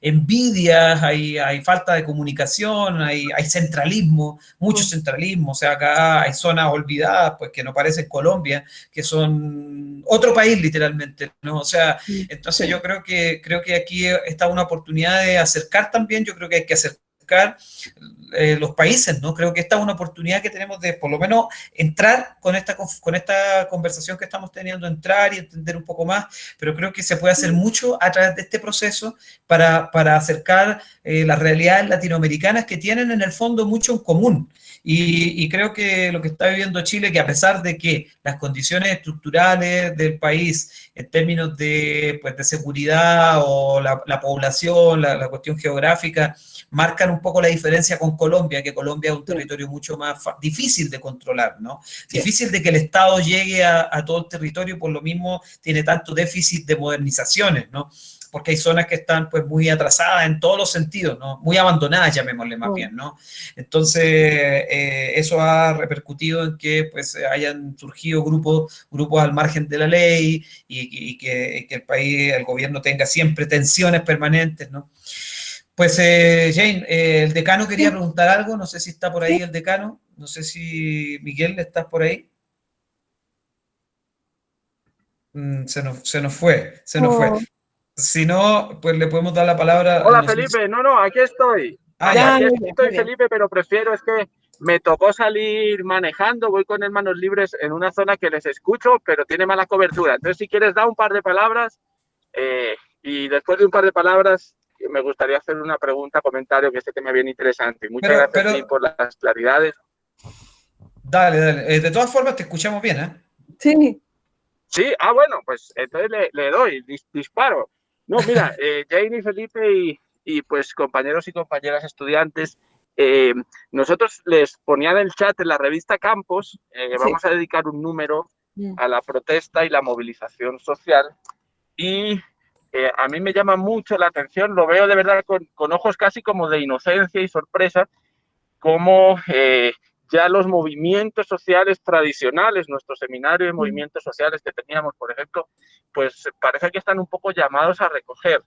envidias, hay falta de comunicación, hay centralismo, mucho centralismo. O sea, acá hay zonas olvidadas, pues que no parecen Colombia, que son otro país literalmente, ¿no? O sea, entonces yo creo que aquí está una oportunidad de acercar también, yo creo que hay que acercar los países, ¿no? Creo que esta es una oportunidad que tenemos de por lo menos entrar con esta conversación que estamos teniendo, entrar y entender un poco más, pero creo que se puede hacer mucho a través de este proceso para acercar las realidades latinoamericanas que tienen en el fondo mucho en común. Y creo que lo que está viviendo Chile, que a pesar de que las condiciones estructurales del país en términos de, pues, de seguridad o la población, la cuestión geográfica, marcan un poco la diferencia con Colombia, que Colombia es un territorio mucho más difícil de controlar, ¿no? Difícil de que el Estado llegue a todo el territorio, por lo mismo tiene tanto déficit de modernizaciones, ¿no? Porque hay zonas que están pues muy atrasadas en todos los sentidos, ¿no? Muy abandonadas, llamémosle más bien, ¿no? Entonces, eso ha repercutido en que pues hayan surgido grupos al margen de la ley y que el país, el gobierno tenga siempre tensiones permanentes, ¿no? Pues, Jane, el decano quería preguntar algo, no sé si está por ahí el decano, no sé si Miguel, ¿estás por ahí? Se nos fue. Si no, pues le podemos dar la palabra. Hola, No sé Felipe. No, aquí estoy. Aquí estoy, Felipe, pero prefiero, es que me tocó salir manejando, voy con manos libres en una zona que les escucho, pero tiene mala cobertura. Entonces, si quieres, da un par de palabras y después de un par de palabras me gustaría hacer una pregunta, comentario, que este tema es bien interesante. Muchas gracias, Felipe, por las claridades. Dale. De todas formas, te escuchamos bien, ¿eh? Sí. Sí, bueno, pues entonces le doy, disparo. No, mira, Jane y Felipe y pues compañeros y compañeras estudiantes, nosotros les ponía en el chat en la revista Campos, vamos a dedicar un número a la protesta y la movilización social y a mí me llama mucho la atención, lo veo de verdad con ojos casi como de inocencia y sorpresa, cómo ya los movimientos sociales tradicionales, nuestro seminario de movimientos sociales que teníamos, por ejemplo, pues parece que están un poco llamados a recoger.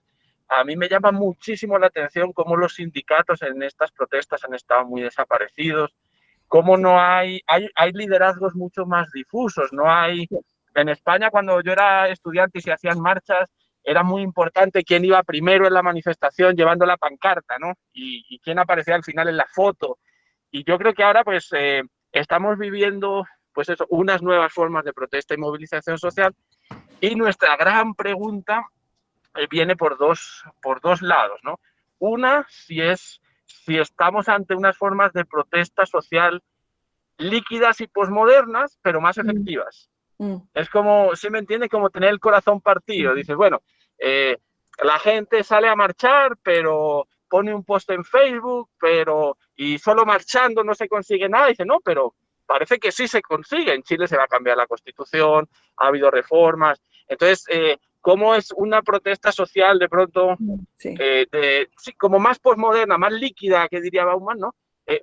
A mí me llama muchísimo la atención cómo los sindicatos en estas protestas han estado muy desaparecidos, cómo no hay liderazgos mucho más difusos, no hay... En España, cuando yo era estudiante y se hacían marchas, era muy importante quién iba primero en la manifestación llevando la pancarta, ¿no? Y quién aparecía al final en la foto. Y yo creo que ahora pues estamos viviendo pues eso, unas nuevas formas de protesta y movilización social y nuestra gran pregunta viene por dos lados, ¿no? Una, si estamos ante unas formas de protesta social líquidas y posmodernas, pero más efectivas. Es como, ¿sí me entiende? Como tener el corazón partido. Dices, bueno, la gente sale a marchar, pero pone un post en Facebook, y solo marchando no se consigue nada. Dice, no, pero parece que sí se consigue. En Chile se va a cambiar la Constitución, ha habido reformas. Entonces, ¿cómo es una protesta social de pronto, como más posmoderna, más líquida, que diría Bauman, ¿no?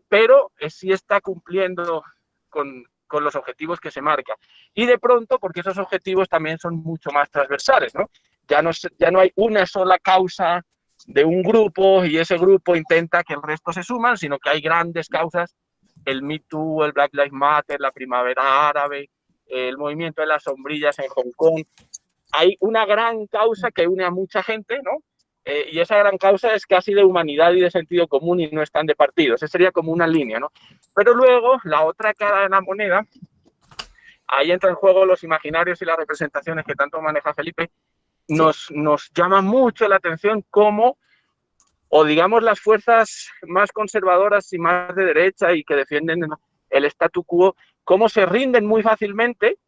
Pero sí está cumpliendo con los objetivos que se marca. Y de pronto, porque esos objetivos también son mucho más transversales, ¿no? Ya no hay una sola causa de un grupo y ese grupo intenta que el resto se suman, sino que hay grandes causas, el Me Too, el Black Lives Matter, la Primavera Árabe, el movimiento de las sombrillas en Hong Kong. Hay una gran causa que une a mucha gente, ¿no? Y esa gran causa es casi de humanidad y de sentido común y no están de partido. Esa sería como una línea, ¿no? Pero luego, la otra cara de la moneda, ahí entra en juego los imaginarios y las representaciones que tanto maneja Felipe, nos llama mucho la atención cómo, o digamos las fuerzas más conservadoras y más de derecha y que defienden el statu quo, cómo se rinden muy fácilmente,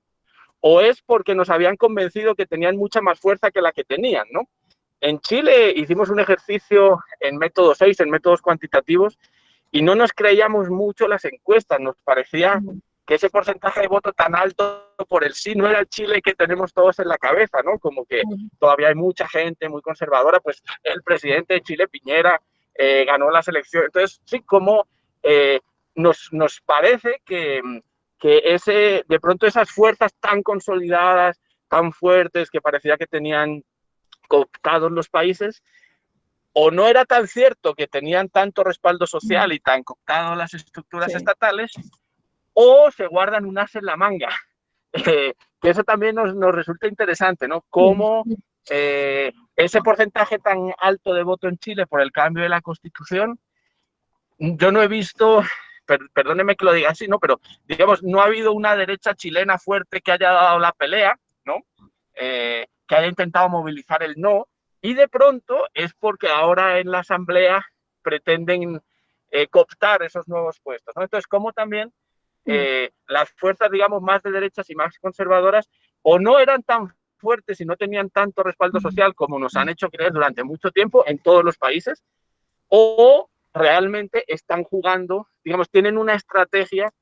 o es porque nos habían convencido que tenían mucha más fuerza que la que tenían, ¿no? En Chile hicimos un ejercicio en método 6, en métodos cuantitativos, y no nos creíamos mucho las encuestas. Nos parecía que ese porcentaje de voto tan alto por el sí no era el Chile que tenemos todos en la cabeza, ¿no? Como que todavía hay mucha gente muy conservadora. Pues el presidente de Chile, Piñera, ganó las elecciones. Entonces, sí, como nos parece que de pronto esas fuerzas tan consolidadas, tan fuertes, que parecía que tenían cooptados los países, o no era tan cierto que tenían tanto respaldo social y tan cooptado las estructuras estatales, o se guardan un as en la manga. Que eso también nos resulta interesante, ¿no? Cómo ese porcentaje tan alto de voto en Chile por el cambio de la Constitución, yo no he visto, perdóneme que lo diga así, ¿no? Pero, digamos, no ha habido una derecha chilena fuerte que haya dado la pelea, ¿no? Que haya intentado movilizar el no, y de pronto es porque ahora en la Asamblea pretenden cooptar esos nuevos puestos, ¿no? Entonces, como también las fuerzas, digamos, más de derechas y más conservadoras, o no eran tan fuertes y no tenían tanto respaldo social como nos han hecho creer durante mucho tiempo en todos los países, o realmente están jugando, digamos, tienen una estrategia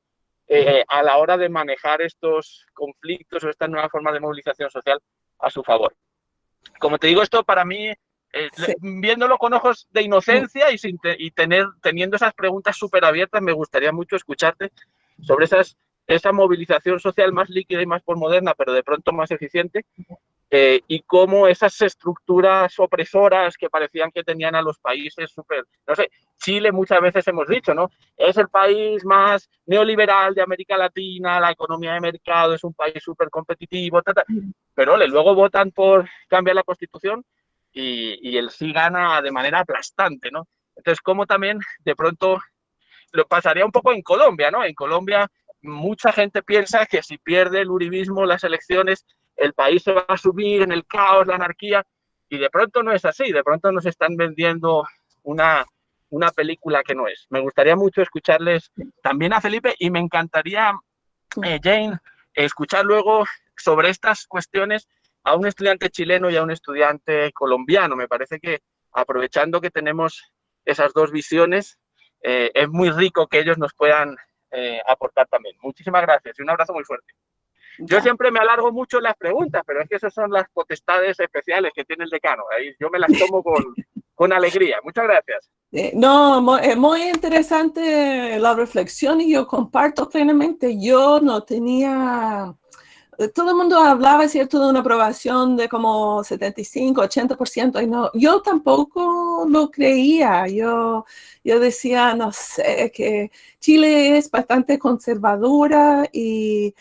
a la hora de manejar estos conflictos o esta nueva forma de movilización social a su favor. Como te digo, esto para mí, viéndolo con ojos de inocencia y teniendo esas preguntas súper abiertas, me gustaría mucho escucharte sobre esa movilización social más líquida y más postmoderna, pero de pronto más eficiente, y cómo esas estructuras opresoras que parecían que tenían a los países súper, no sé, Chile muchas veces hemos dicho, ¿no? Es el país más neoliberal de América Latina, la economía de mercado, es un país súper competitivo, pero luego votan por cambiar la Constitución y el sí gana de manera aplastante, ¿no? Entonces, como también de pronto lo pasaría un poco en Colombia, ¿no? En Colombia mucha gente piensa que si pierde el uribismo las elecciones, el país se va a subir en el caos, la anarquía, y de pronto no es así, de pronto nos están vendiendo una película que no es. Me gustaría mucho escucharles también a Felipe, y me encantaría, Jane, escuchar luego sobre estas cuestiones a un estudiante chileno y a un estudiante colombiano. Me parece que, aprovechando que tenemos esas dos visiones, es muy rico que ellos nos puedan aportar también. Muchísimas gracias y un abrazo muy fuerte. Yo siempre me alargo mucho en las preguntas, pero es que esas son las potestades especiales que tiene el decano. Ahí yo me las tomo con alegría. Muchas gracias. No, es muy interesante la reflexión y yo comparto plenamente. Yo no tenía... Todo el mundo hablaba, ¿cierto?, de una aprobación de como 75, 80%, y no, yo tampoco lo creía. Yo decía, no sé, que Chile es bastante conservadora y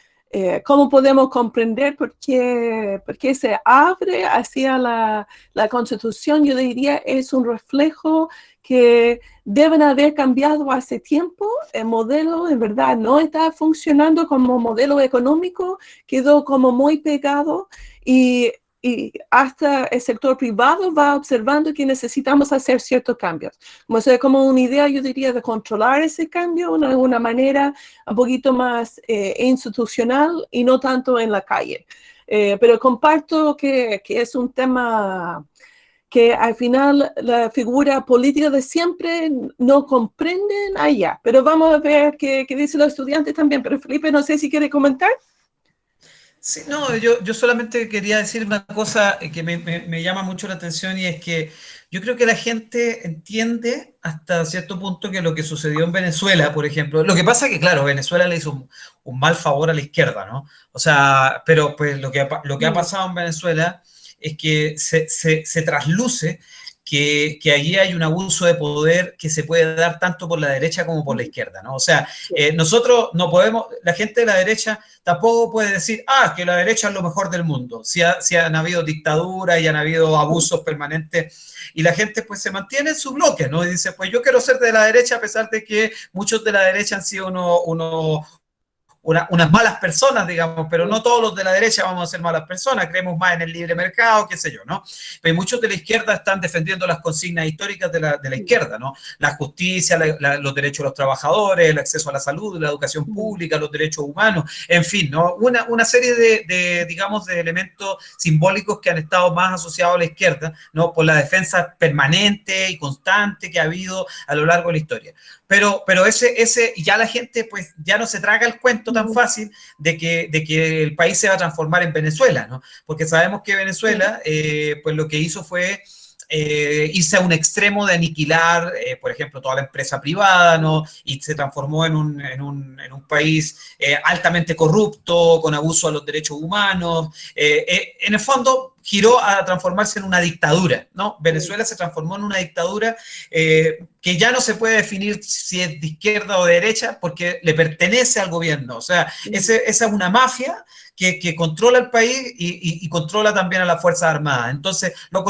cómo podemos comprender por qué se abre hacia la Constitución. Yo diría es un reflejo que deben haber cambiado hace tiempo. El modelo en verdad no está funcionando como modelo económico, quedó como muy pegado y hasta el sector privado va observando que necesitamos hacer ciertos cambios. Como una idea, yo diría, de controlar ese cambio de una manera un poquito más institucional y no tanto en la calle. Pero comparto que es un tema que al final la figura política de siempre no comprenden allá. Pero vamos a ver qué dicen los estudiantes también. Pero Felipe, no sé si quiere comentar. Sí, no, yo solamente quería decir una cosa que me llama mucho la atención, y es que yo creo que la gente entiende hasta cierto punto que lo que sucedió en Venezuela, por ejemplo, lo que pasa es que, claro, Venezuela le hizo un mal favor a la izquierda, ¿no? O sea, pero pues lo que ha pasado en Venezuela es que se trasluce que allí hay un abuso de poder que se puede dar tanto por la derecha como por la izquierda, ¿no? O sea, nosotros no podemos, la gente de la derecha tampoco puede decir, que la derecha es lo mejor del mundo, si han habido dictaduras y han habido abusos permanentes, y la gente pues se mantiene en su bloque, ¿no? Y dice, pues yo quiero ser de la derecha a pesar de que muchos de la derecha han sido unas malas personas, digamos, pero no todos los de la derecha vamos a ser malas personas, creemos más en el libre mercado, qué sé yo, ¿no? Pero muchos de la izquierda están defendiendo las consignas históricas de la izquierda, ¿no? La justicia, los derechos de los trabajadores, el acceso a la salud, la educación pública, los derechos humanos, en fin, ¿no? Una serie digamos, de elementos simbólicos que han estado más asociados a la izquierda, ¿no? Por la defensa permanente y constante que ha habido a lo largo de la historia. Pero ya la gente pues ya no se traga el cuento tan fácil de que el país se va a transformar en Venezuela, ¿no? Porque sabemos que Venezuela pues lo que hizo fue irse a un extremo de aniquilar, por ejemplo, toda la empresa privada, ¿no? Y se transformó en un país altamente corrupto, con abuso a los derechos humanos. En el fondo, giró a transformarse en una dictadura, ¿no? Venezuela se transformó en una dictadura que ya no se puede definir si es de izquierda o de derecha porque le pertenece al gobierno. O sea, esa es una mafia que controla el país y controla también a las Fuerzas Armadas. Entonces, lo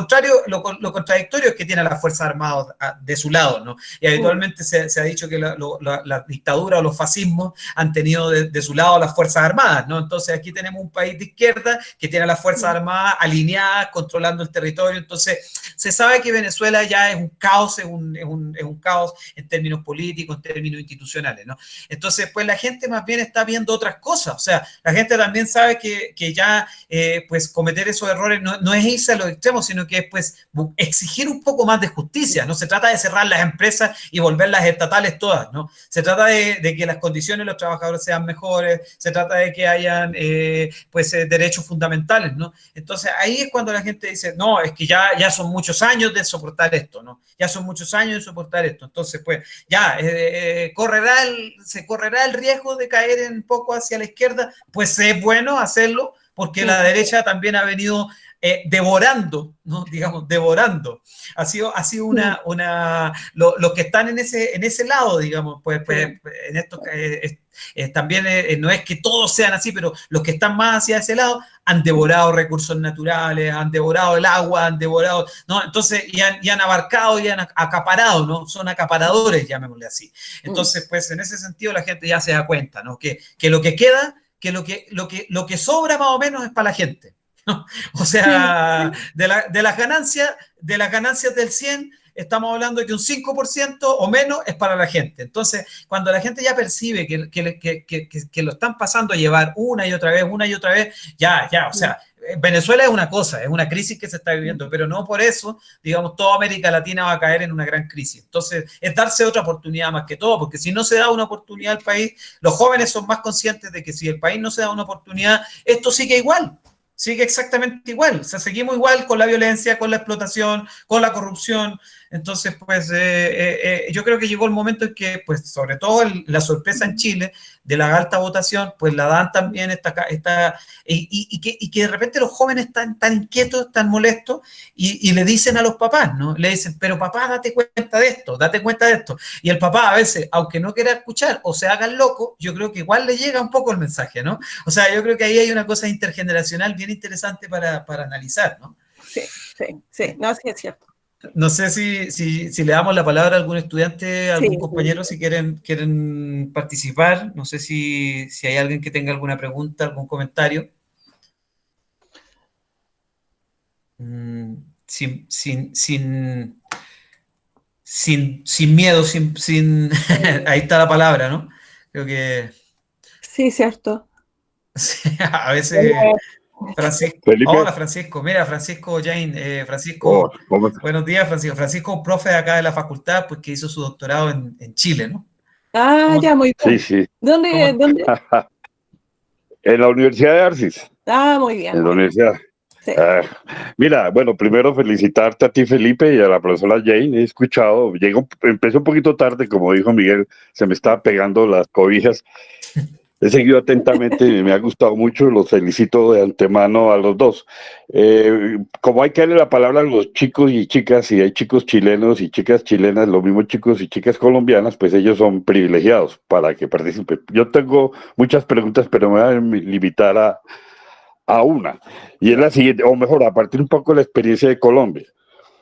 contradictorio es que tiene a las Fuerzas Armadas de su lado, ¿no? Y habitualmente se ha dicho que la dictadura o los fascismos han tenido de su lado a las Fuerzas Armadas, ¿no? Entonces, aquí tenemos un país de izquierda que tiene a las Fuerzas Armadas alineadas, controlando el territorio. Entonces, se sabe que Venezuela ya es un caos, es un caos en términos políticos, en términos institucionales, ¿no? Entonces, pues la gente más bien está viendo otras cosas. O sea, la gente también sabe que ya pues cometer esos errores no es irse a los extremos, sino que es pues exigir un poco más de justicia. No se trata de cerrar las empresas y volverlas estatales todas, ¿no? Se trata de que las condiciones de los trabajadores sean mejores, se trata de que hayan derechos fundamentales, ¿no? Entonces ahí es cuando la gente dice, no, es que ya son muchos años de soportar esto, ¿no? Ya son muchos años de soportar esto. Entonces, pues ya se correrá el riesgo de caer un poco hacia la izquierda, pues es bueno hacerlo, porque la derecha también ha venido devorando, ¿no? Digamos, devorando. Ha sido los que están en ese lado, digamos, pues en esto también no es que todos sean así, pero los que están más hacia ese lado han devorado recursos naturales, han devorado el agua, han devorado, ¿no? Entonces, y han abarcado y han acaparado, ¿no? Son acaparadores, llamémosle así. Entonces, pues en ese sentido la gente ya se da cuenta, ¿no? Que lo que queda, que lo que sobra más o menos es para la gente, ¿no? O sea, de las ganancias del 100, estamos hablando de que un 5% o menos es para la gente. Entonces, cuando la gente ya percibe que lo están pasando a llevar una y otra vez, ya, o sea, Venezuela es una cosa, es una crisis que se está viviendo, pero no por eso, digamos, toda América Latina va a caer en una gran crisis. Entonces, es darse otra oportunidad más que todo, porque si no se da una oportunidad al país, los jóvenes son más conscientes de que si el país no se da una oportunidad, esto sigue igual. Sigue exactamente igual, o sea, seguimos igual con la violencia, con la explotación, con la corrupción. Entonces, pues yo creo que llegó el momento en que, pues sobre todo la sorpresa en Chile de la alta votación, pues la dan también y que de repente los jóvenes están tan inquietos, tan molestos, y le dicen a los papás, ¿no? Le dicen, pero papá, date cuenta de esto. Y el papá a veces, aunque no quiera escuchar o se haga el loco, yo creo que igual le llega un poco el mensaje, ¿no? O sea, yo creo que ahí hay una cosa intergeneracional bien interesante para analizar, ¿no? Sí, no, sí es cierto. No sé si le damos la palabra a algún estudiante, a algún compañero, si quieren participar. No sé si hay alguien que tenga alguna pregunta, algún comentario. Sin miedo, ahí está la palabra, ¿no? Creo que... Sí, cierto. A veces... Francisco. Felipe. Hola, Francisco. Mira, Francisco Jane. Francisco, buenos días, Francisco. Francisco, un profe de acá de la facultad, pues que hizo su doctorado en Chile, ¿no? Ah, ya, muy bien. Sí. ¿Dónde? En la Universidad de Arcis. Ah, muy bien. En la universidad. Sí. Mira, bueno, primero felicitarte a ti, Felipe, y a la profesora Jane. He escuchado, empecé un poquito tarde, como dijo Miguel, se me estaba pegando las cobijas. He seguido atentamente y me ha gustado mucho, los felicito de antemano a los dos. Como hay que darle la palabra a los chicos y chicas, y hay chicos chilenos y chicas chilenas, los mismos chicos y chicas colombianas, pues ellos son privilegiados para que participen. Yo tengo muchas preguntas, pero me voy a limitar a una, y es la siguiente, o mejor, a partir un poco de la experiencia de Colombia.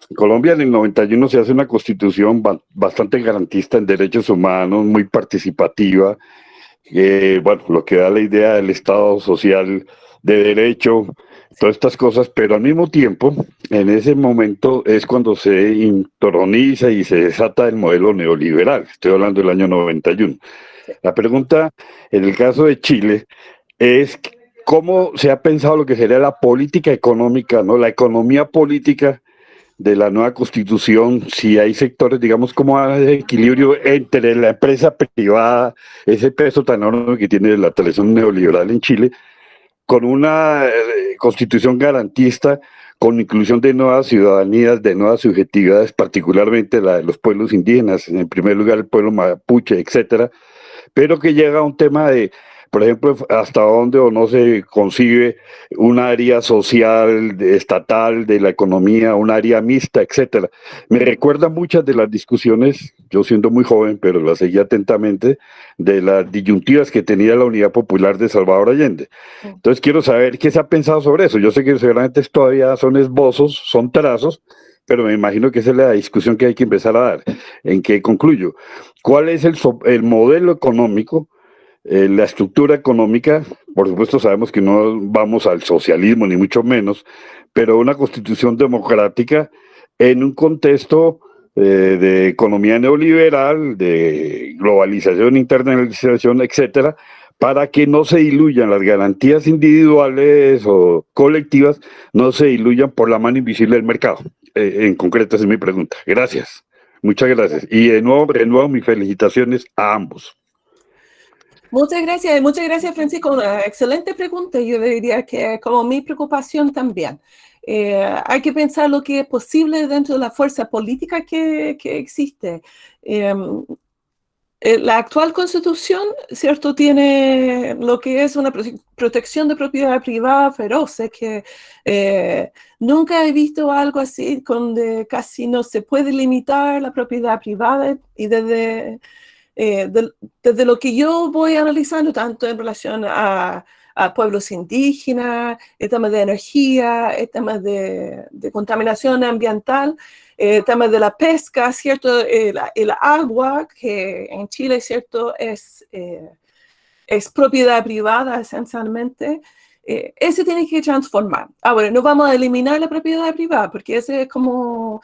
En Colombia en el 91 se hace una constitución bastante garantista en derechos humanos, muy participativa, bueno, lo que da la idea del Estado social de derecho, todas estas cosas, pero al mismo tiempo, en ese momento es cuando se introniza y se desata el modelo neoliberal. Estoy hablando del año 91. La pregunta, en el caso de Chile, es cómo se ha pensado lo que sería la política económica, ¿no? La economía política de la nueva constitución, si hay sectores, digamos, cómo hay equilibrio entre la empresa privada, ese peso tan enorme que tiene la tradición neoliberal en Chile, con una constitución garantista, con inclusión de nuevas ciudadanías, de nuevas subjetividades, particularmente la de los pueblos indígenas, en primer lugar el pueblo mapuche, etcétera, pero que llega a un tema de, por ejemplo, hasta dónde o no se concibe un área social, estatal, de la economía, un área mixta, etcétera. Me recuerda muchas de las discusiones, yo siendo muy joven, pero las seguí atentamente, de las disyuntivas que tenía la Unidad Popular de Salvador Allende. Entonces quiero saber qué se ha pensado sobre eso. Yo sé que seguramente todavía son esbozos, son trazos, pero me imagino que esa es la discusión que hay que empezar a dar. ¿En qué concluyo? ¿Cuál es el modelo económico, la estructura económica? Por supuesto sabemos que no vamos al socialismo, ni mucho menos, pero una constitución democrática en un contexto de economía neoliberal, de globalización, internacionalización, etcétera, para que no se diluyan las garantías individuales o colectivas, no se diluyan por la mano invisible del mercado. En concreto, esa es mi pregunta. Gracias. Muchas gracias. Y de nuevo, renuevo mis felicitaciones a ambos. Muchas gracias Francisco. Una excelente pregunta. Yo diría que como mi preocupación también. Hay que pensar lo que es posible dentro de la fuerza política que existe. La actual constitución, ¿cierto?, tiene lo que es una protección de propiedad privada feroz. Es que nunca he visto algo así donde casi no se puede limitar la propiedad privada y desde lo que yo voy analizando, tanto en relación a pueblos indígenas, el tema de energía, el tema de contaminación ambiental, el tema de la pesca, ¿cierto? El agua, que en Chile, ¿cierto?, es propiedad privada esencialmente. Ese tiene que transformar. Ahora, no vamos a eliminar la propiedad privada, porque ese es como,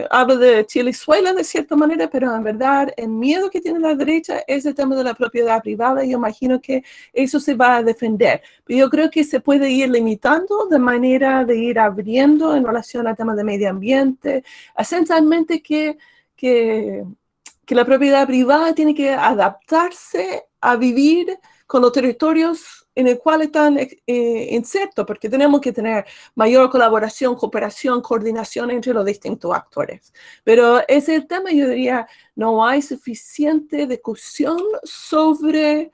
hablo de Chilezuela de cierta manera, pero en verdad el miedo que tiene la derecha es el tema de la propiedad privada, y yo imagino que eso se va a defender. Pero yo creo que se puede ir limitando de manera de ir abriendo en relación al tema de medio ambiente, esencialmente que la propiedad privada tiene que adaptarse a vivir con los territorios en el cual están insertos, porque tenemos que tener mayor colaboración, cooperación, coordinación entre los distintos actores. Pero ese es el tema. Yo diría, no hay suficiente discusión sobre,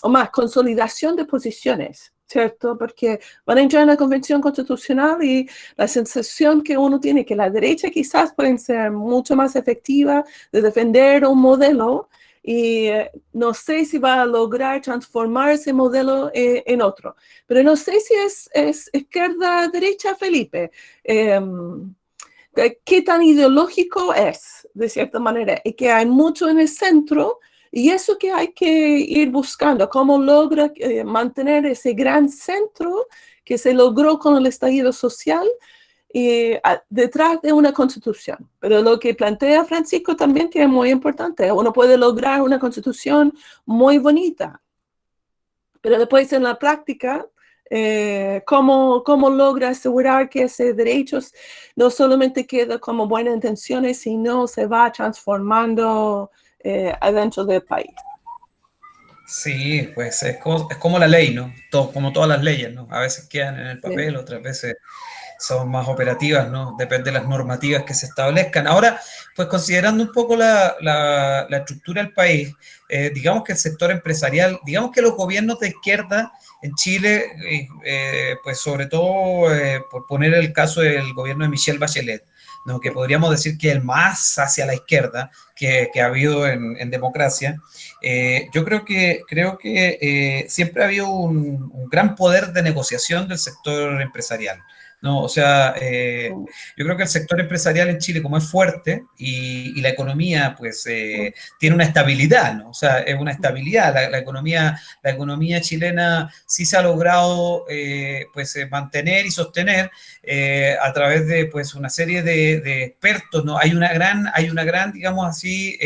o más, consolidación de posiciones, ¿cierto? Porque van a entrar en la Convención Constitucional y la sensación que uno tiene que la derecha quizás pueden ser mucho más efectiva de defender un modelo, y no sé si va a lograr transformar ese modelo en otro. Pero no sé si es izquierda-derecha, Felipe. ¿Qué tan ideológico es, de cierta manera? Y que hay mucho en el centro, y eso que hay que ir buscando, cómo logra mantener ese gran centro que se logró con el estallido social detrás de una constitución. Pero lo que plantea Francisco también, que es muy importante, uno puede lograr una constitución muy bonita, pero después en la práctica, ¿cómo logra asegurar que esos derechos no solamente quedan como buenas intenciones, sino se va transformando adentro del país? Sí, pues es como la ley, ¿no? Como todas las leyes, ¿no? A veces quedan en el papel, Sí. otras veces son más operativas, ¿no? Depende de las normativas que se establezcan. Ahora, pues considerando un poco la estructura del país, digamos que el sector empresarial, digamos que los gobiernos de izquierda en Chile, pues sobre todo por poner el caso del gobierno de Michelle Bachelet, ¿no?, que podríamos decir que el más hacia la izquierda que ha habido en democracia. Yo creo que siempre ha habido un gran poder de negociación del sector empresarial. ¿no? O sea, yo creo que el sector empresarial en Chile, como es fuerte y la economía, pues, tiene una estabilidad, ¿no? O sea, es una estabilidad. La economía chilena sí se ha logrado, pues, mantener y sostener a través de, pues, una serie de expertos, ¿no? Hay una gran, digamos así,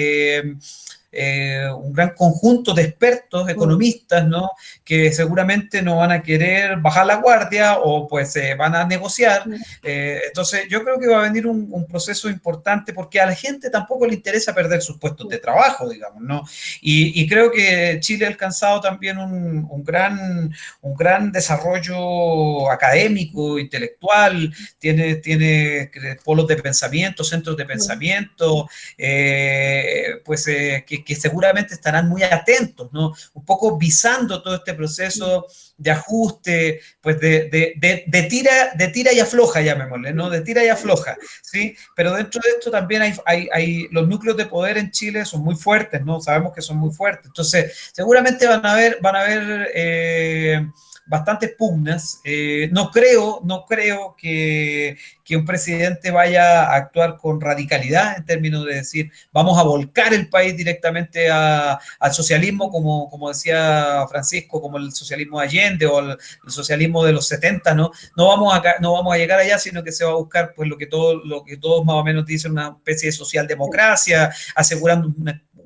un gran conjunto de expertos, economistas, ¿no? Que seguramente no van a querer bajar la guardia o pues van a negociar. Entonces yo creo que va a venir un proceso importante porque a la gente tampoco le interesa perder sus puestos de trabajo, digamos, ¿no? Y creo que Chile ha alcanzado también un gran desarrollo académico, intelectual, tiene polos de pensamiento, centros de pensamiento, que seguramente estarán muy atentos, ¿no? Un poco visando todo este proceso de ajuste, pues de tira y afloja, llamémosle, ¿no? De tira y afloja, ¿sí? Pero dentro de esto también hay los núcleos de poder en Chile son muy fuertes, ¿no? Sabemos que son muy fuertes. Entonces, seguramente van a haber bastantes pugnas. No creo que un presidente vaya a actuar con radicalidad en términos de decir, vamos a volcar el país directamente al socialismo, como decía Francisco, como el socialismo de Allende o el socialismo de los 70, ¿no? No vamos a llegar allá, sino que se va a buscar pues lo que todos más o menos dicen, una especie de socialdemocracia, asegurando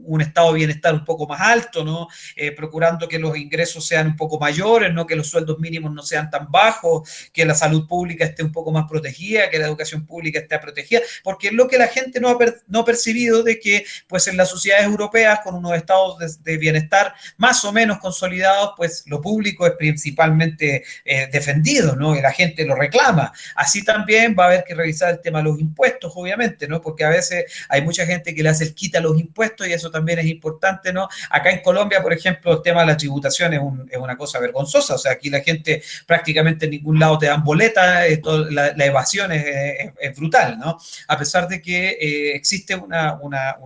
un estado de bienestar un poco más alto, ¿no? Procurando que los ingresos sean un poco mayores, ¿no? Que los sueldos mínimos no sean tan bajos, que la salud pública esté un poco más protegida, que la educación pública esté protegida, porque es lo que la gente no ha percibido de que pues en las sociedades europeas con unos estados de bienestar más o menos consolidados, pues lo público es principalmente defendido, ¿no? Y la gente lo reclama. Así también va a haber que revisar el tema de los impuestos, obviamente, ¿no? Porque a veces hay mucha gente que le hace el quita a los impuestos y eso también es importante, ¿no? Acá en Colombia, por ejemplo, el tema de la tributación es una cosa vergonzosa, o sea, aquí la gente prácticamente en ningún lado te dan boleta, la evasión es brutal, ¿no? A pesar de que existe una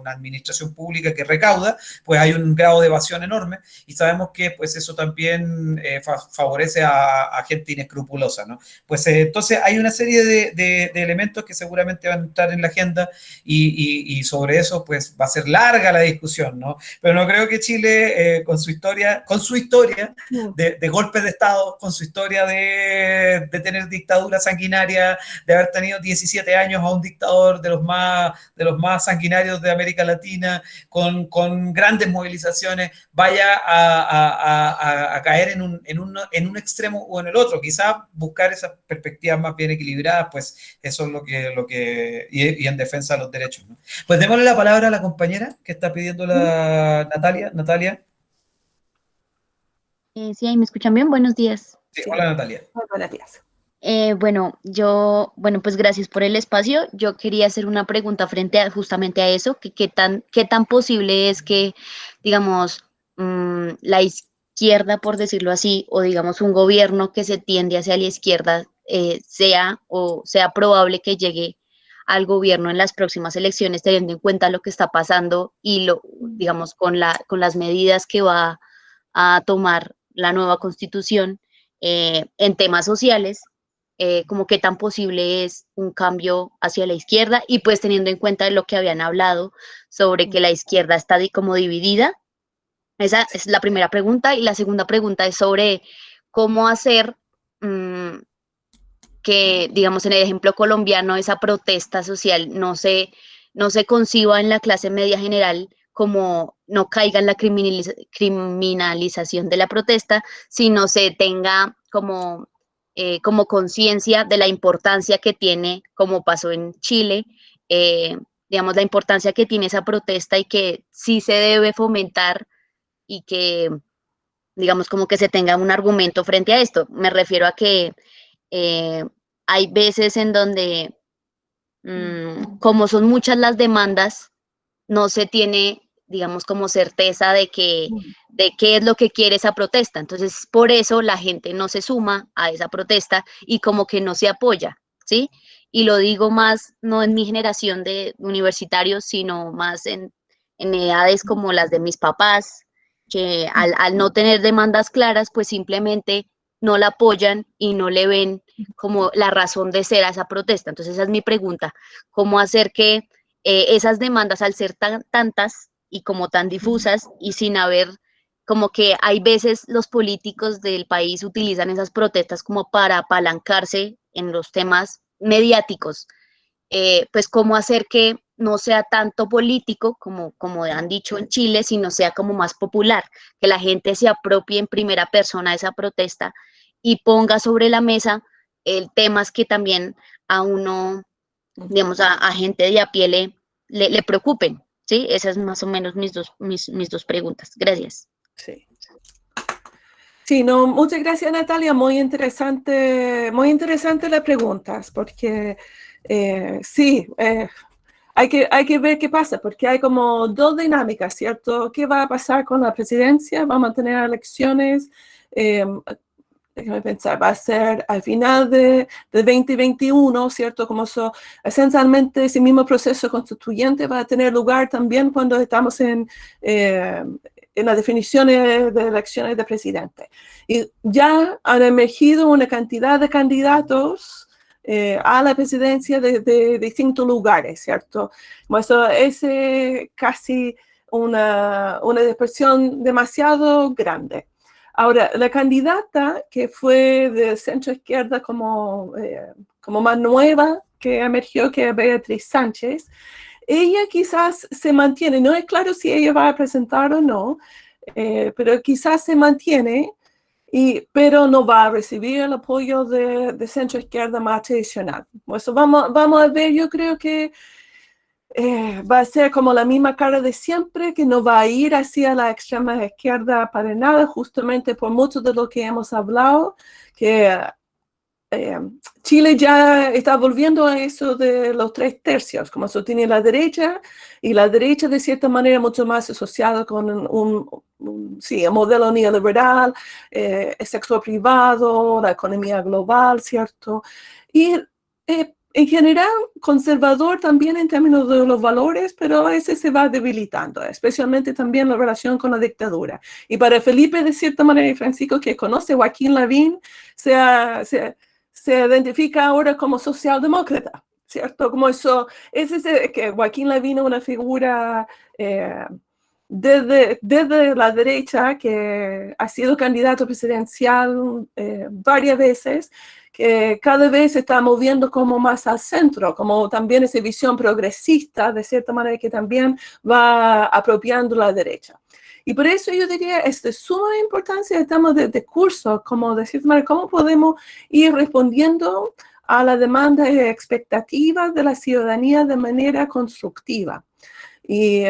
administración pública que recauda, pues hay un grado de evasión enorme y sabemos que pues eso también favorece a gente inescrupulosa, ¿no? Pues entonces hay una serie de elementos que seguramente van a estar en la agenda y sobre eso pues va a ser larga la discusión, ¿no? Pero no creo que Chile con su historia de golpes de Estado, con su historia de tener dictadura sanguinaria, de haber tenido 17 años a un dictador de los más sanguinarios de América Latina, con grandes movilizaciones, vaya a caer en un extremo o en el otro. Quizás buscar esas perspectivas más bien equilibradas, pues eso es lo que y en defensa de los derechos, ¿no? Pues démosle la palabra a la compañera que está pidiendo la Natalia. Natalia. Sí, ahí me escuchan bien. Buenos días. Sí, hola Natalia. Buenos días. Bueno, pues gracias por el espacio. Yo quería hacer una pregunta frente a justamente a eso, que qué tan posible es que, digamos, la izquierda, por decirlo así, o digamos un gobierno que se tiende hacia la izquierda, sea probable que llegue al gobierno en las próximas elecciones, teniendo en cuenta lo que está pasando y digamos, con las medidas que va a tomar la nueva constitución en temas sociales, como qué tan posible es un cambio hacia la izquierda y pues teniendo en cuenta lo que habían hablado sobre que la izquierda está como dividida. Esa es la primera pregunta y la segunda pregunta es sobre cómo hacer que, digamos, en el ejemplo colombiano, esa protesta social no se conciba en la clase media general como no caiga en la criminalización de la protesta, sino se tenga como conciencia de la importancia que tiene, como pasó en Chile, digamos, la importancia que tiene esa protesta y que sí se debe fomentar y que, digamos, como que se tenga un argumento frente a esto. Me refiero a que eh, hay veces en donde, como son muchas las demandas, no se tiene, digamos, como certeza de qué es lo que quiere esa protesta. Entonces, por eso la gente no se suma a esa protesta y como que no se apoya, ¿sí? Y lo digo más, no en mi generación de universitarios, sino más en edades como las de mis papás, que al no tener demandas claras, pues simplemente no la apoyan y no le ven como la razón de ser a esa protesta. Entonces esa es mi pregunta, ¿cómo hacer que esas demandas, al ser tantas y como tan difusas y sin haber, como que hay veces los políticos del país utilizan esas protestas como para apalancarse en los temas mediáticos, pues cómo hacer que no sea tanto político como han dicho en Chile, sino sea como más popular, que la gente se apropie en primera persona de esa protesta y ponga sobre la mesa temas que también a uno, digamos, a gente de a pie le preocupen, ¿sí? Esas es más o menos mis dos preguntas. Gracias. Sí. Sí, no, muchas gracias, Natalia. Muy interesante las preguntas, porque sí, hay que ver qué pasa, porque hay como dos dinámicas, ¿cierto? ¿Qué va a pasar con la presidencia? ¿Vamos a tener elecciones? Déjame pensar, va a ser al final de 2021, ¿cierto? Como eso, esencialmente ese mismo proceso constituyente va a tener lugar también cuando estamos en las definiciones de elecciones de presidente. Y ya han emergido una cantidad de candidatos a la presidencia de distintos lugares, ¿cierto? Como eso es casi una dispersión demasiado grande. Ahora, la candidata que fue de centro izquierda como más nueva que emergió, que es Beatriz Sánchez, ella quizás se mantiene, no es claro si ella va a presentar o no, pero quizás se mantiene, pero no va a recibir el apoyo de centro izquierda más tradicional. Eso vamos a ver, yo creo que va a ser como la misma cara de siempre, que no va a ir hacia la extrema izquierda para nada, justamente por mucho de lo que hemos hablado, que Chile ya está volviendo a eso de los 3/3, como eso tiene la derecha, y la derecha de cierta manera mucho más asociada con un modelo neoliberal, el sector privado, la economía global, ¿cierto? Y en general, conservador también en términos de los valores, pero ese se va debilitando, especialmente también la relación con la dictadura. Y para Felipe, de cierta manera, y Francisco, que conoce a Joaquín Lavín, se identifica ahora como socialdemócrata, ¿cierto? Como eso, que Joaquín Lavín es una figura desde la derecha, que ha sido candidato presidencial varias veces, que cada vez se está moviendo como más al centro, como también esa visión progresista, de cierta manera, que también va apropiando la derecha. Y por eso yo diría, es de suma importancia el tema de cursos, como de cierta manera, cómo podemos ir respondiendo a la demanda y expectativas de la ciudadanía de manera constructiva. Y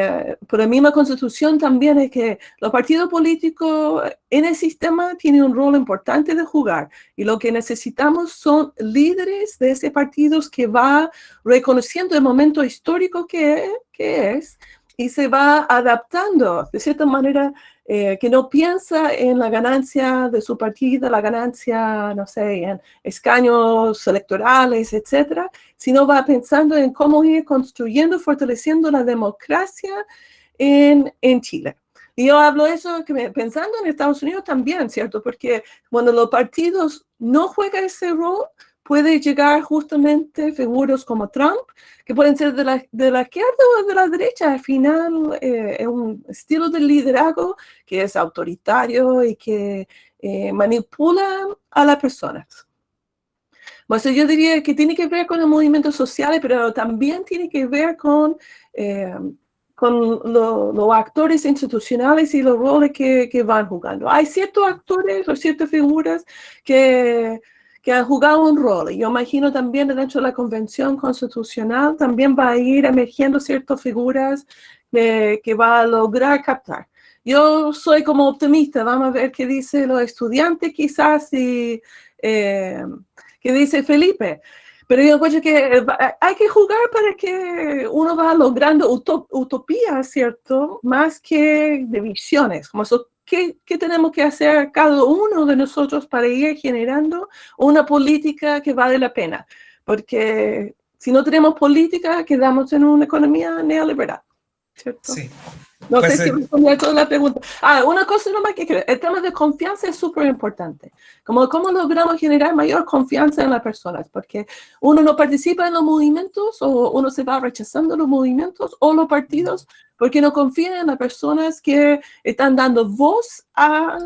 por la misma Constitución también es que los partidos políticos en el sistema tienen un rol importante de jugar, y lo que necesitamos son líderes de ese partido que va reconociendo el momento histórico que es, y se va adaptando de cierta manera, que no piensa en la ganancia de su partido, la ganancia, no sé, en escaños electorales, etcétera, sino va pensando en cómo ir construyendo, fortaleciendo la democracia en Chile. Y yo hablo eso pensando en Estados Unidos también, ¿cierto? Porque cuando los partidos no juegan ese rol, puede llegar justamente figuras como Trump, que pueden ser de la izquierda o de la derecha. Al final es un estilo de liderazgo que es autoritario y que manipula a las personas. Bueno, yo diría que tiene que ver con los movimientos sociales, pero también tiene que ver con los actores institucionales y los roles que van jugando. Hay ciertos actores o ciertas figuras que han jugado un rol. Y yo imagino también dentro de la Convención Constitucional también va a ir emergiendo ciertas figuras que va a lograr captar. Yo soy como optimista, vamos a ver qué dicen los estudiantes quizás y qué dice Felipe. Pero yo creo que hay que jugar para que uno va logrando utopías, ¿cierto? Más que divisiones, como eso. ¿Qué tenemos que hacer cada uno de nosotros para ir generando una política que vale la pena? Porque si no tenemos política, quedamos en una economía neoliberal, ¿cierto? Sí, No Pues, sé si respondí a toda la pregunta. Una cosa nomás que creo, el tema de confianza es súper importante. ¿Cómo logramos generar mayor confianza en las personas? Porque uno no participa en los movimientos o uno se va rechazando los movimientos o los partidos porque no confía en las personas que están dando voz a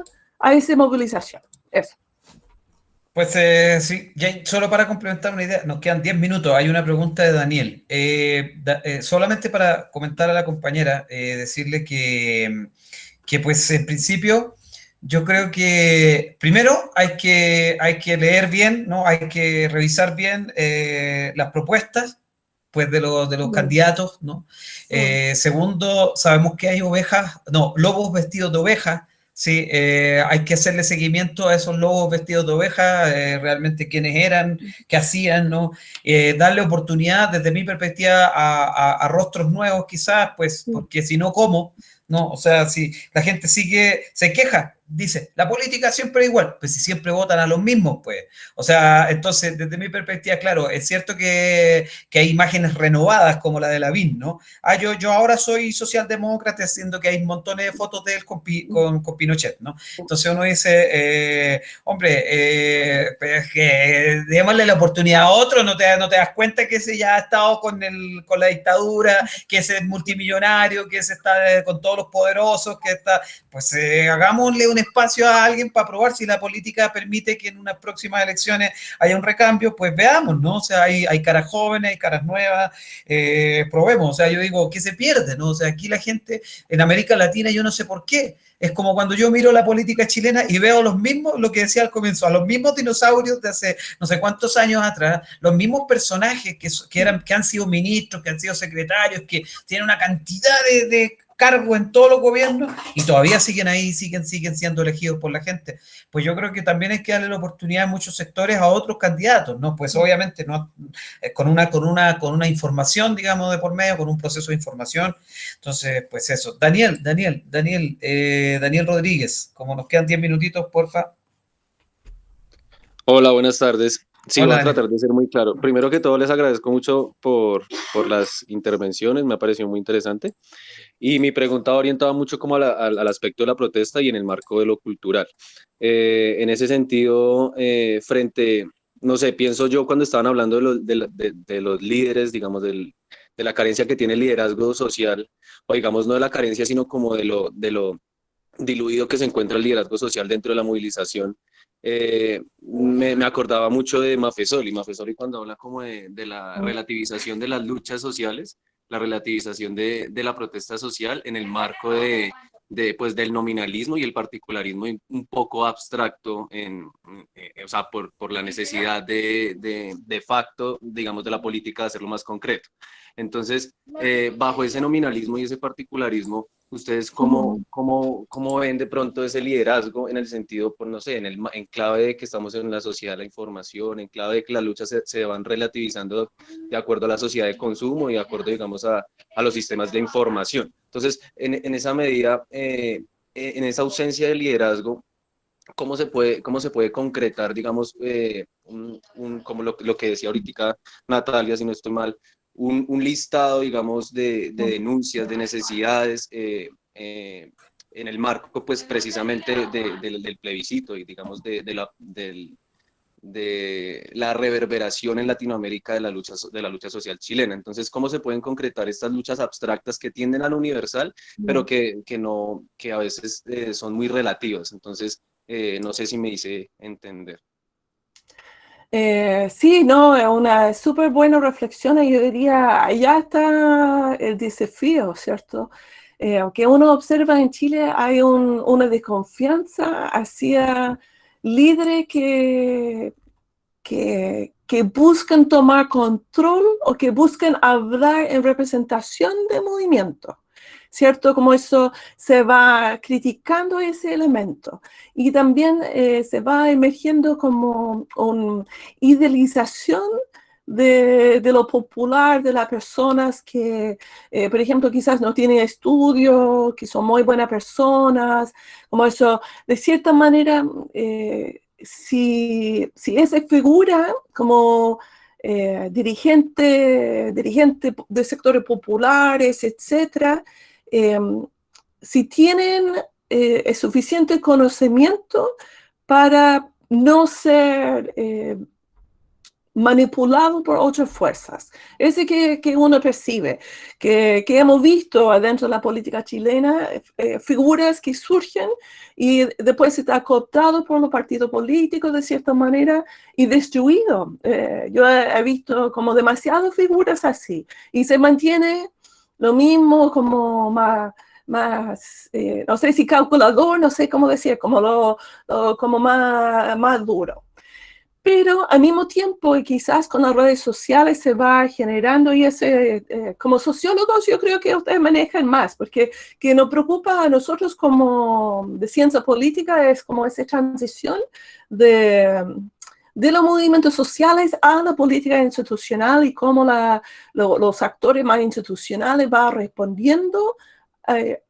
esa movilización. Eso. Pues sí, solo para complementar una idea, nos quedan 10 minutos. Hay una pregunta de Daniel. Solamente para comentar a la compañera, decirle que pues en principio yo creo que primero hay que leer bien, ¿no? Hay que revisar bien las propuestas pues de los candidatos, ¿no? Segundo, sabemos que hay lobos vestidos de ovejas. Sí, hay que hacerle seguimiento a esos lobos vestidos de oveja, realmente quiénes eran, qué hacían, ¿no? Darle oportunidad, desde mi perspectiva, a rostros nuevos quizás, pues, porque si no, ¿cómo? ¿No? O sea, si la gente se queja, dice, la política siempre es igual, pues si siempre votan a los mismos, pues. O sea, entonces, desde mi perspectiva, claro, es cierto que hay imágenes renovadas como la de Lavín, ¿no? Yo ahora soy socialdemócrata, siendo que hay montones de fotos de él con Pinochet, ¿no? Entonces uno dice, hombre, pues démosle la oportunidad a otro, no te das cuenta que ese ya ha estado con la dictadura, que ese es multimillonario, que ese está con todos los poderosos, que está, pues hagámosle un espacio a alguien para probar si la política permite que en unas próximas elecciones haya un recambio, pues veamos, ¿no? O sea, hay caras jóvenes, hay caras nuevas, probemos, o sea, yo digo, ¿qué se pierde, no? O sea, aquí la gente en América Latina, yo no sé por qué, es como cuando yo miro la política chilena y veo los mismos, lo que decía al comienzo, a los mismos dinosaurios de hace no sé cuántos años atrás, los mismos personajes que han sido ministros, que han sido secretarios, que tienen una cantidad de cargo en todos los gobiernos y todavía siguen ahí, siguen siendo elegidos por la gente. Pues yo creo que también hay que darle la oportunidad en muchos sectores a otros candidatos, ¿no? Pues obviamente no con una información, digamos, de por medio, con un proceso de información. Entonces, pues eso. Daniel Rodríguez, como nos quedan 10 minutitos, porfa. Hola, buenas tardes. Sí, Hola, voy a Daniel. tratar de ser muy claro. Primero que todo, les agradezco mucho por las intervenciones, me ha parecido muy interesante. Y mi pregunta orientaba mucho como al aspecto de la protesta y en el marco de lo cultural. En ese sentido, no sé, pienso yo cuando estaban hablando de los líderes, digamos, de la carencia que tiene el liderazgo social, o digamos, no de la carencia, sino como de lo diluido que se encuentra el liderazgo social dentro de la movilización. Me acordaba mucho de Mafezoli. Mafezoli cuando habla como de la relativización de las luchas sociales, la relativización de la protesta social en el marco pues, del nominalismo y el particularismo un poco abstracto, o sea, por la necesidad de facto, digamos, de la política de hacerlo más concreto. Entonces, bajo ese nominalismo y ese particularismo, ¿ustedes cómo ven de pronto ese liderazgo en el sentido, por no sé, en clave de que estamos en la sociedad de la información, en clave de que las luchas se van relativizando de acuerdo a la sociedad de consumo y de acuerdo, digamos, a los sistemas de información? Entonces, en esa medida, en esa ausencia de liderazgo, ¿cómo se puede concretar, digamos, como lo que decía ahorita Natalia, si no estoy mal, un listado, digamos, de denuncias, de necesidades en el marco, pues, precisamente del plebiscito y, digamos, de la reverberación en Latinoamérica de la lucha social chilena? Entonces, ¿cómo se pueden concretar estas luchas abstractas que tienden a lo universal, pero que a veces son muy relativas? Entonces, no sé si me hice entender. Sí, no, es una súper buena reflexión y yo diría, allá está el desafío, ¿cierto? Aunque uno observa en Chile hay una desconfianza hacia líderes que buscan tomar control o que buscan hablar en representación de movimiento, ¿cierto? Como eso se va criticando ese elemento y también se va emergiendo como una idealización de lo popular, de las personas que, por ejemplo, quizás no tienen estudio, que son muy buenas personas, como eso, de cierta manera, si esa figura como dirigente de sectores populares, etcétera, si tienen el suficiente conocimiento para no ser manipulado por otras fuerzas. Ese que uno percibe, que hemos visto adentro de la política chilena, figuras que surgen y después está cooptado por los partidos políticos de cierta manera y destruido. Yo he visto como demasiadas figuras así y se mantiene lo mismo como más no sé si calculador, no sé cómo decir, como como más duro. Pero al mismo tiempo, y quizás con las redes sociales se va generando, y como sociólogos yo creo que ustedes manejan más, porque que nos preocupa a nosotros como de ciencia política es como esa transición de los movimientos sociales a la política institucional y cómo los actores más institucionales van respondiendo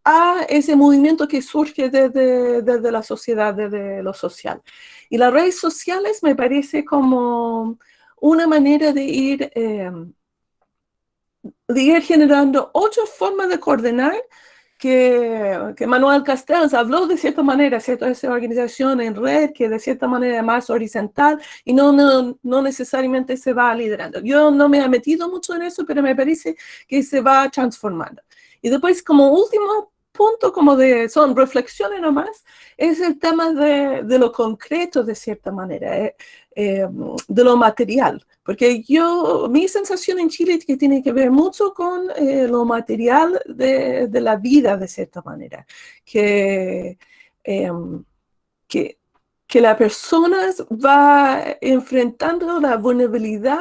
a ese movimiento que surge desde la sociedad, desde lo social. Y las redes sociales me parece como una manera de ir generando otras formas de coordinar que Manuel Castells habló de cierta manera, ¿cierto? Esa organización en red que de cierta manera es más horizontal y no necesariamente se va liderando. Yo no me he metido mucho en eso, pero me parece que se va transformando. Y después, como último punto, son reflexiones nomás, es el tema de lo concreto de cierta manera, de lo material. Porque mi sensación en Chile es que tiene que ver mucho con lo material de la vida de cierta manera. Que la persona va enfrentando la vulnerabilidad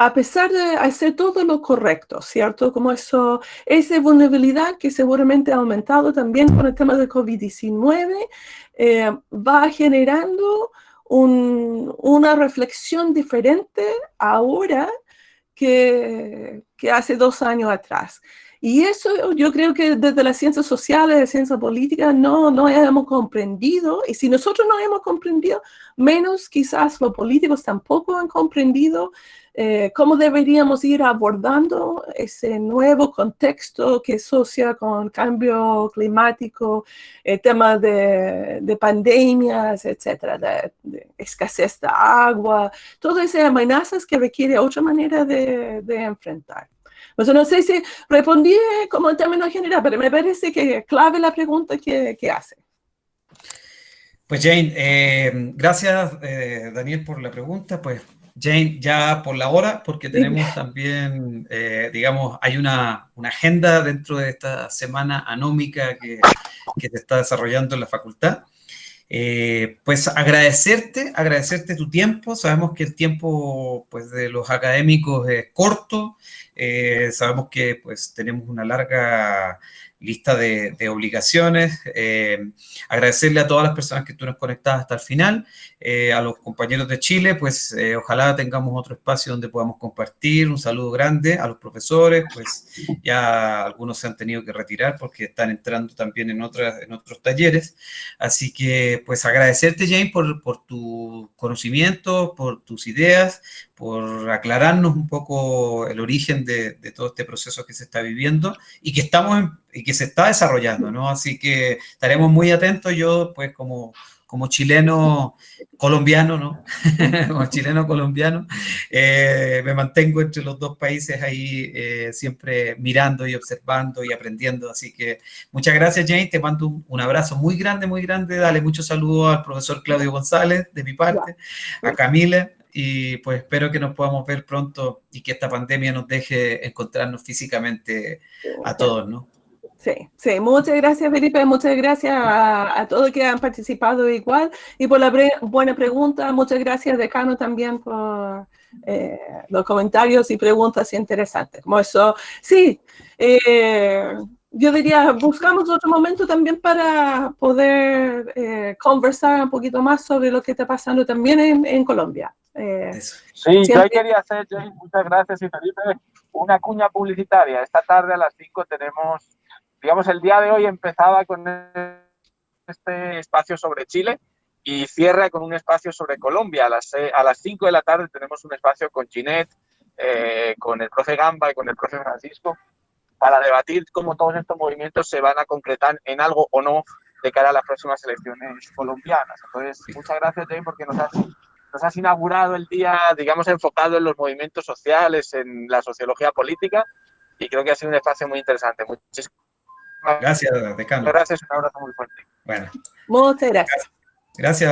a pesar de hacer todo lo correcto, ¿cierto? Como esa vulnerabilidad que seguramente ha aumentado también con el tema de COVID-19, va generando una reflexión diferente ahora que hace 2 años atrás. Y eso yo creo que desde las ciencias sociales, la ciencia política, no hemos comprendido. Y si nosotros no hemos comprendido, menos quizás los políticos tampoco han comprendido cómo deberíamos ir abordando ese nuevo contexto que asocia con cambio climático, temas de pandemias, etcétera, de escasez de agua, todas esas amenazas que requiere otra manera de enfrentar. Pues no sé si respondí como en términos generales, pero me parece que es clave la pregunta que hace. Pues Jane, gracias Daniel por la pregunta. Pues Jane, ya por la hora, porque tenemos también, digamos, hay una agenda dentro de esta semana anómica que se está desarrollando en la facultad. Pues agradecerte tu tiempo. Sabemos que el tiempo pues, de los académicos es corto. Sabemos que pues, tenemos una larga lista de obligaciones. Agradecerle a todas las personas que estuvieron conectadas hasta el final. A los compañeros de Chile, pues ojalá tengamos otro espacio donde podamos compartir. Un saludo grande a los profesores, pues ya algunos se han tenido que retirar porque están entrando también en otros talleres. Así que pues agradecerte, Jane, por tu conocimiento, por tus ideas, por aclararnos un poco el origen de todo este proceso que se está viviendo y que se está desarrollando, ¿no? Así que estaremos muy atentos. Yo, pues, como chileno colombiano, ¿no? Como chileno colombiano, me mantengo entre los dos países ahí siempre mirando y observando y aprendiendo. Así que muchas gracias, Jane. Te mando un abrazo muy grande, muy grande. Dale muchos saludos al profesor Claudio González de mi parte, a Camila. Y pues espero que nos podamos ver pronto y que esta pandemia nos deje encontrarnos físicamente a todos, ¿no? Sí, muchas gracias, Felipe, muchas gracias a todos que han participado igual y por la buena pregunta. Muchas gracias, decano, también por los comentarios y preguntas interesantes. Como eso, sí, yo diría, buscamos otro momento también para poder conversar un poquito más sobre lo que está pasando también en Colombia. Sí, yo quería hacer, Jane, muchas gracias, y Felipe, una cuña publicitaria. Esta tarde a las 5 tenemos, digamos, el día de hoy empezaba con este espacio sobre Chile y cierra con un espacio sobre Colombia. A las 5 de la tarde tenemos un espacio con Ginette, con el profe Gamba y con el profe Francisco. para debatir cómo todos estos movimientos se van a concretar en algo o no de cara a las próximas elecciones colombianas. Entonces, muchas gracias, Jane, porque nos has inaugurado el día, digamos, enfocado en los movimientos sociales, en la sociología política, y creo que ha sido un espacio muy interesante. Muchísimas Gracias, decano. gracias, un abrazo muy fuerte. Bueno, Muchas gracias. gracias.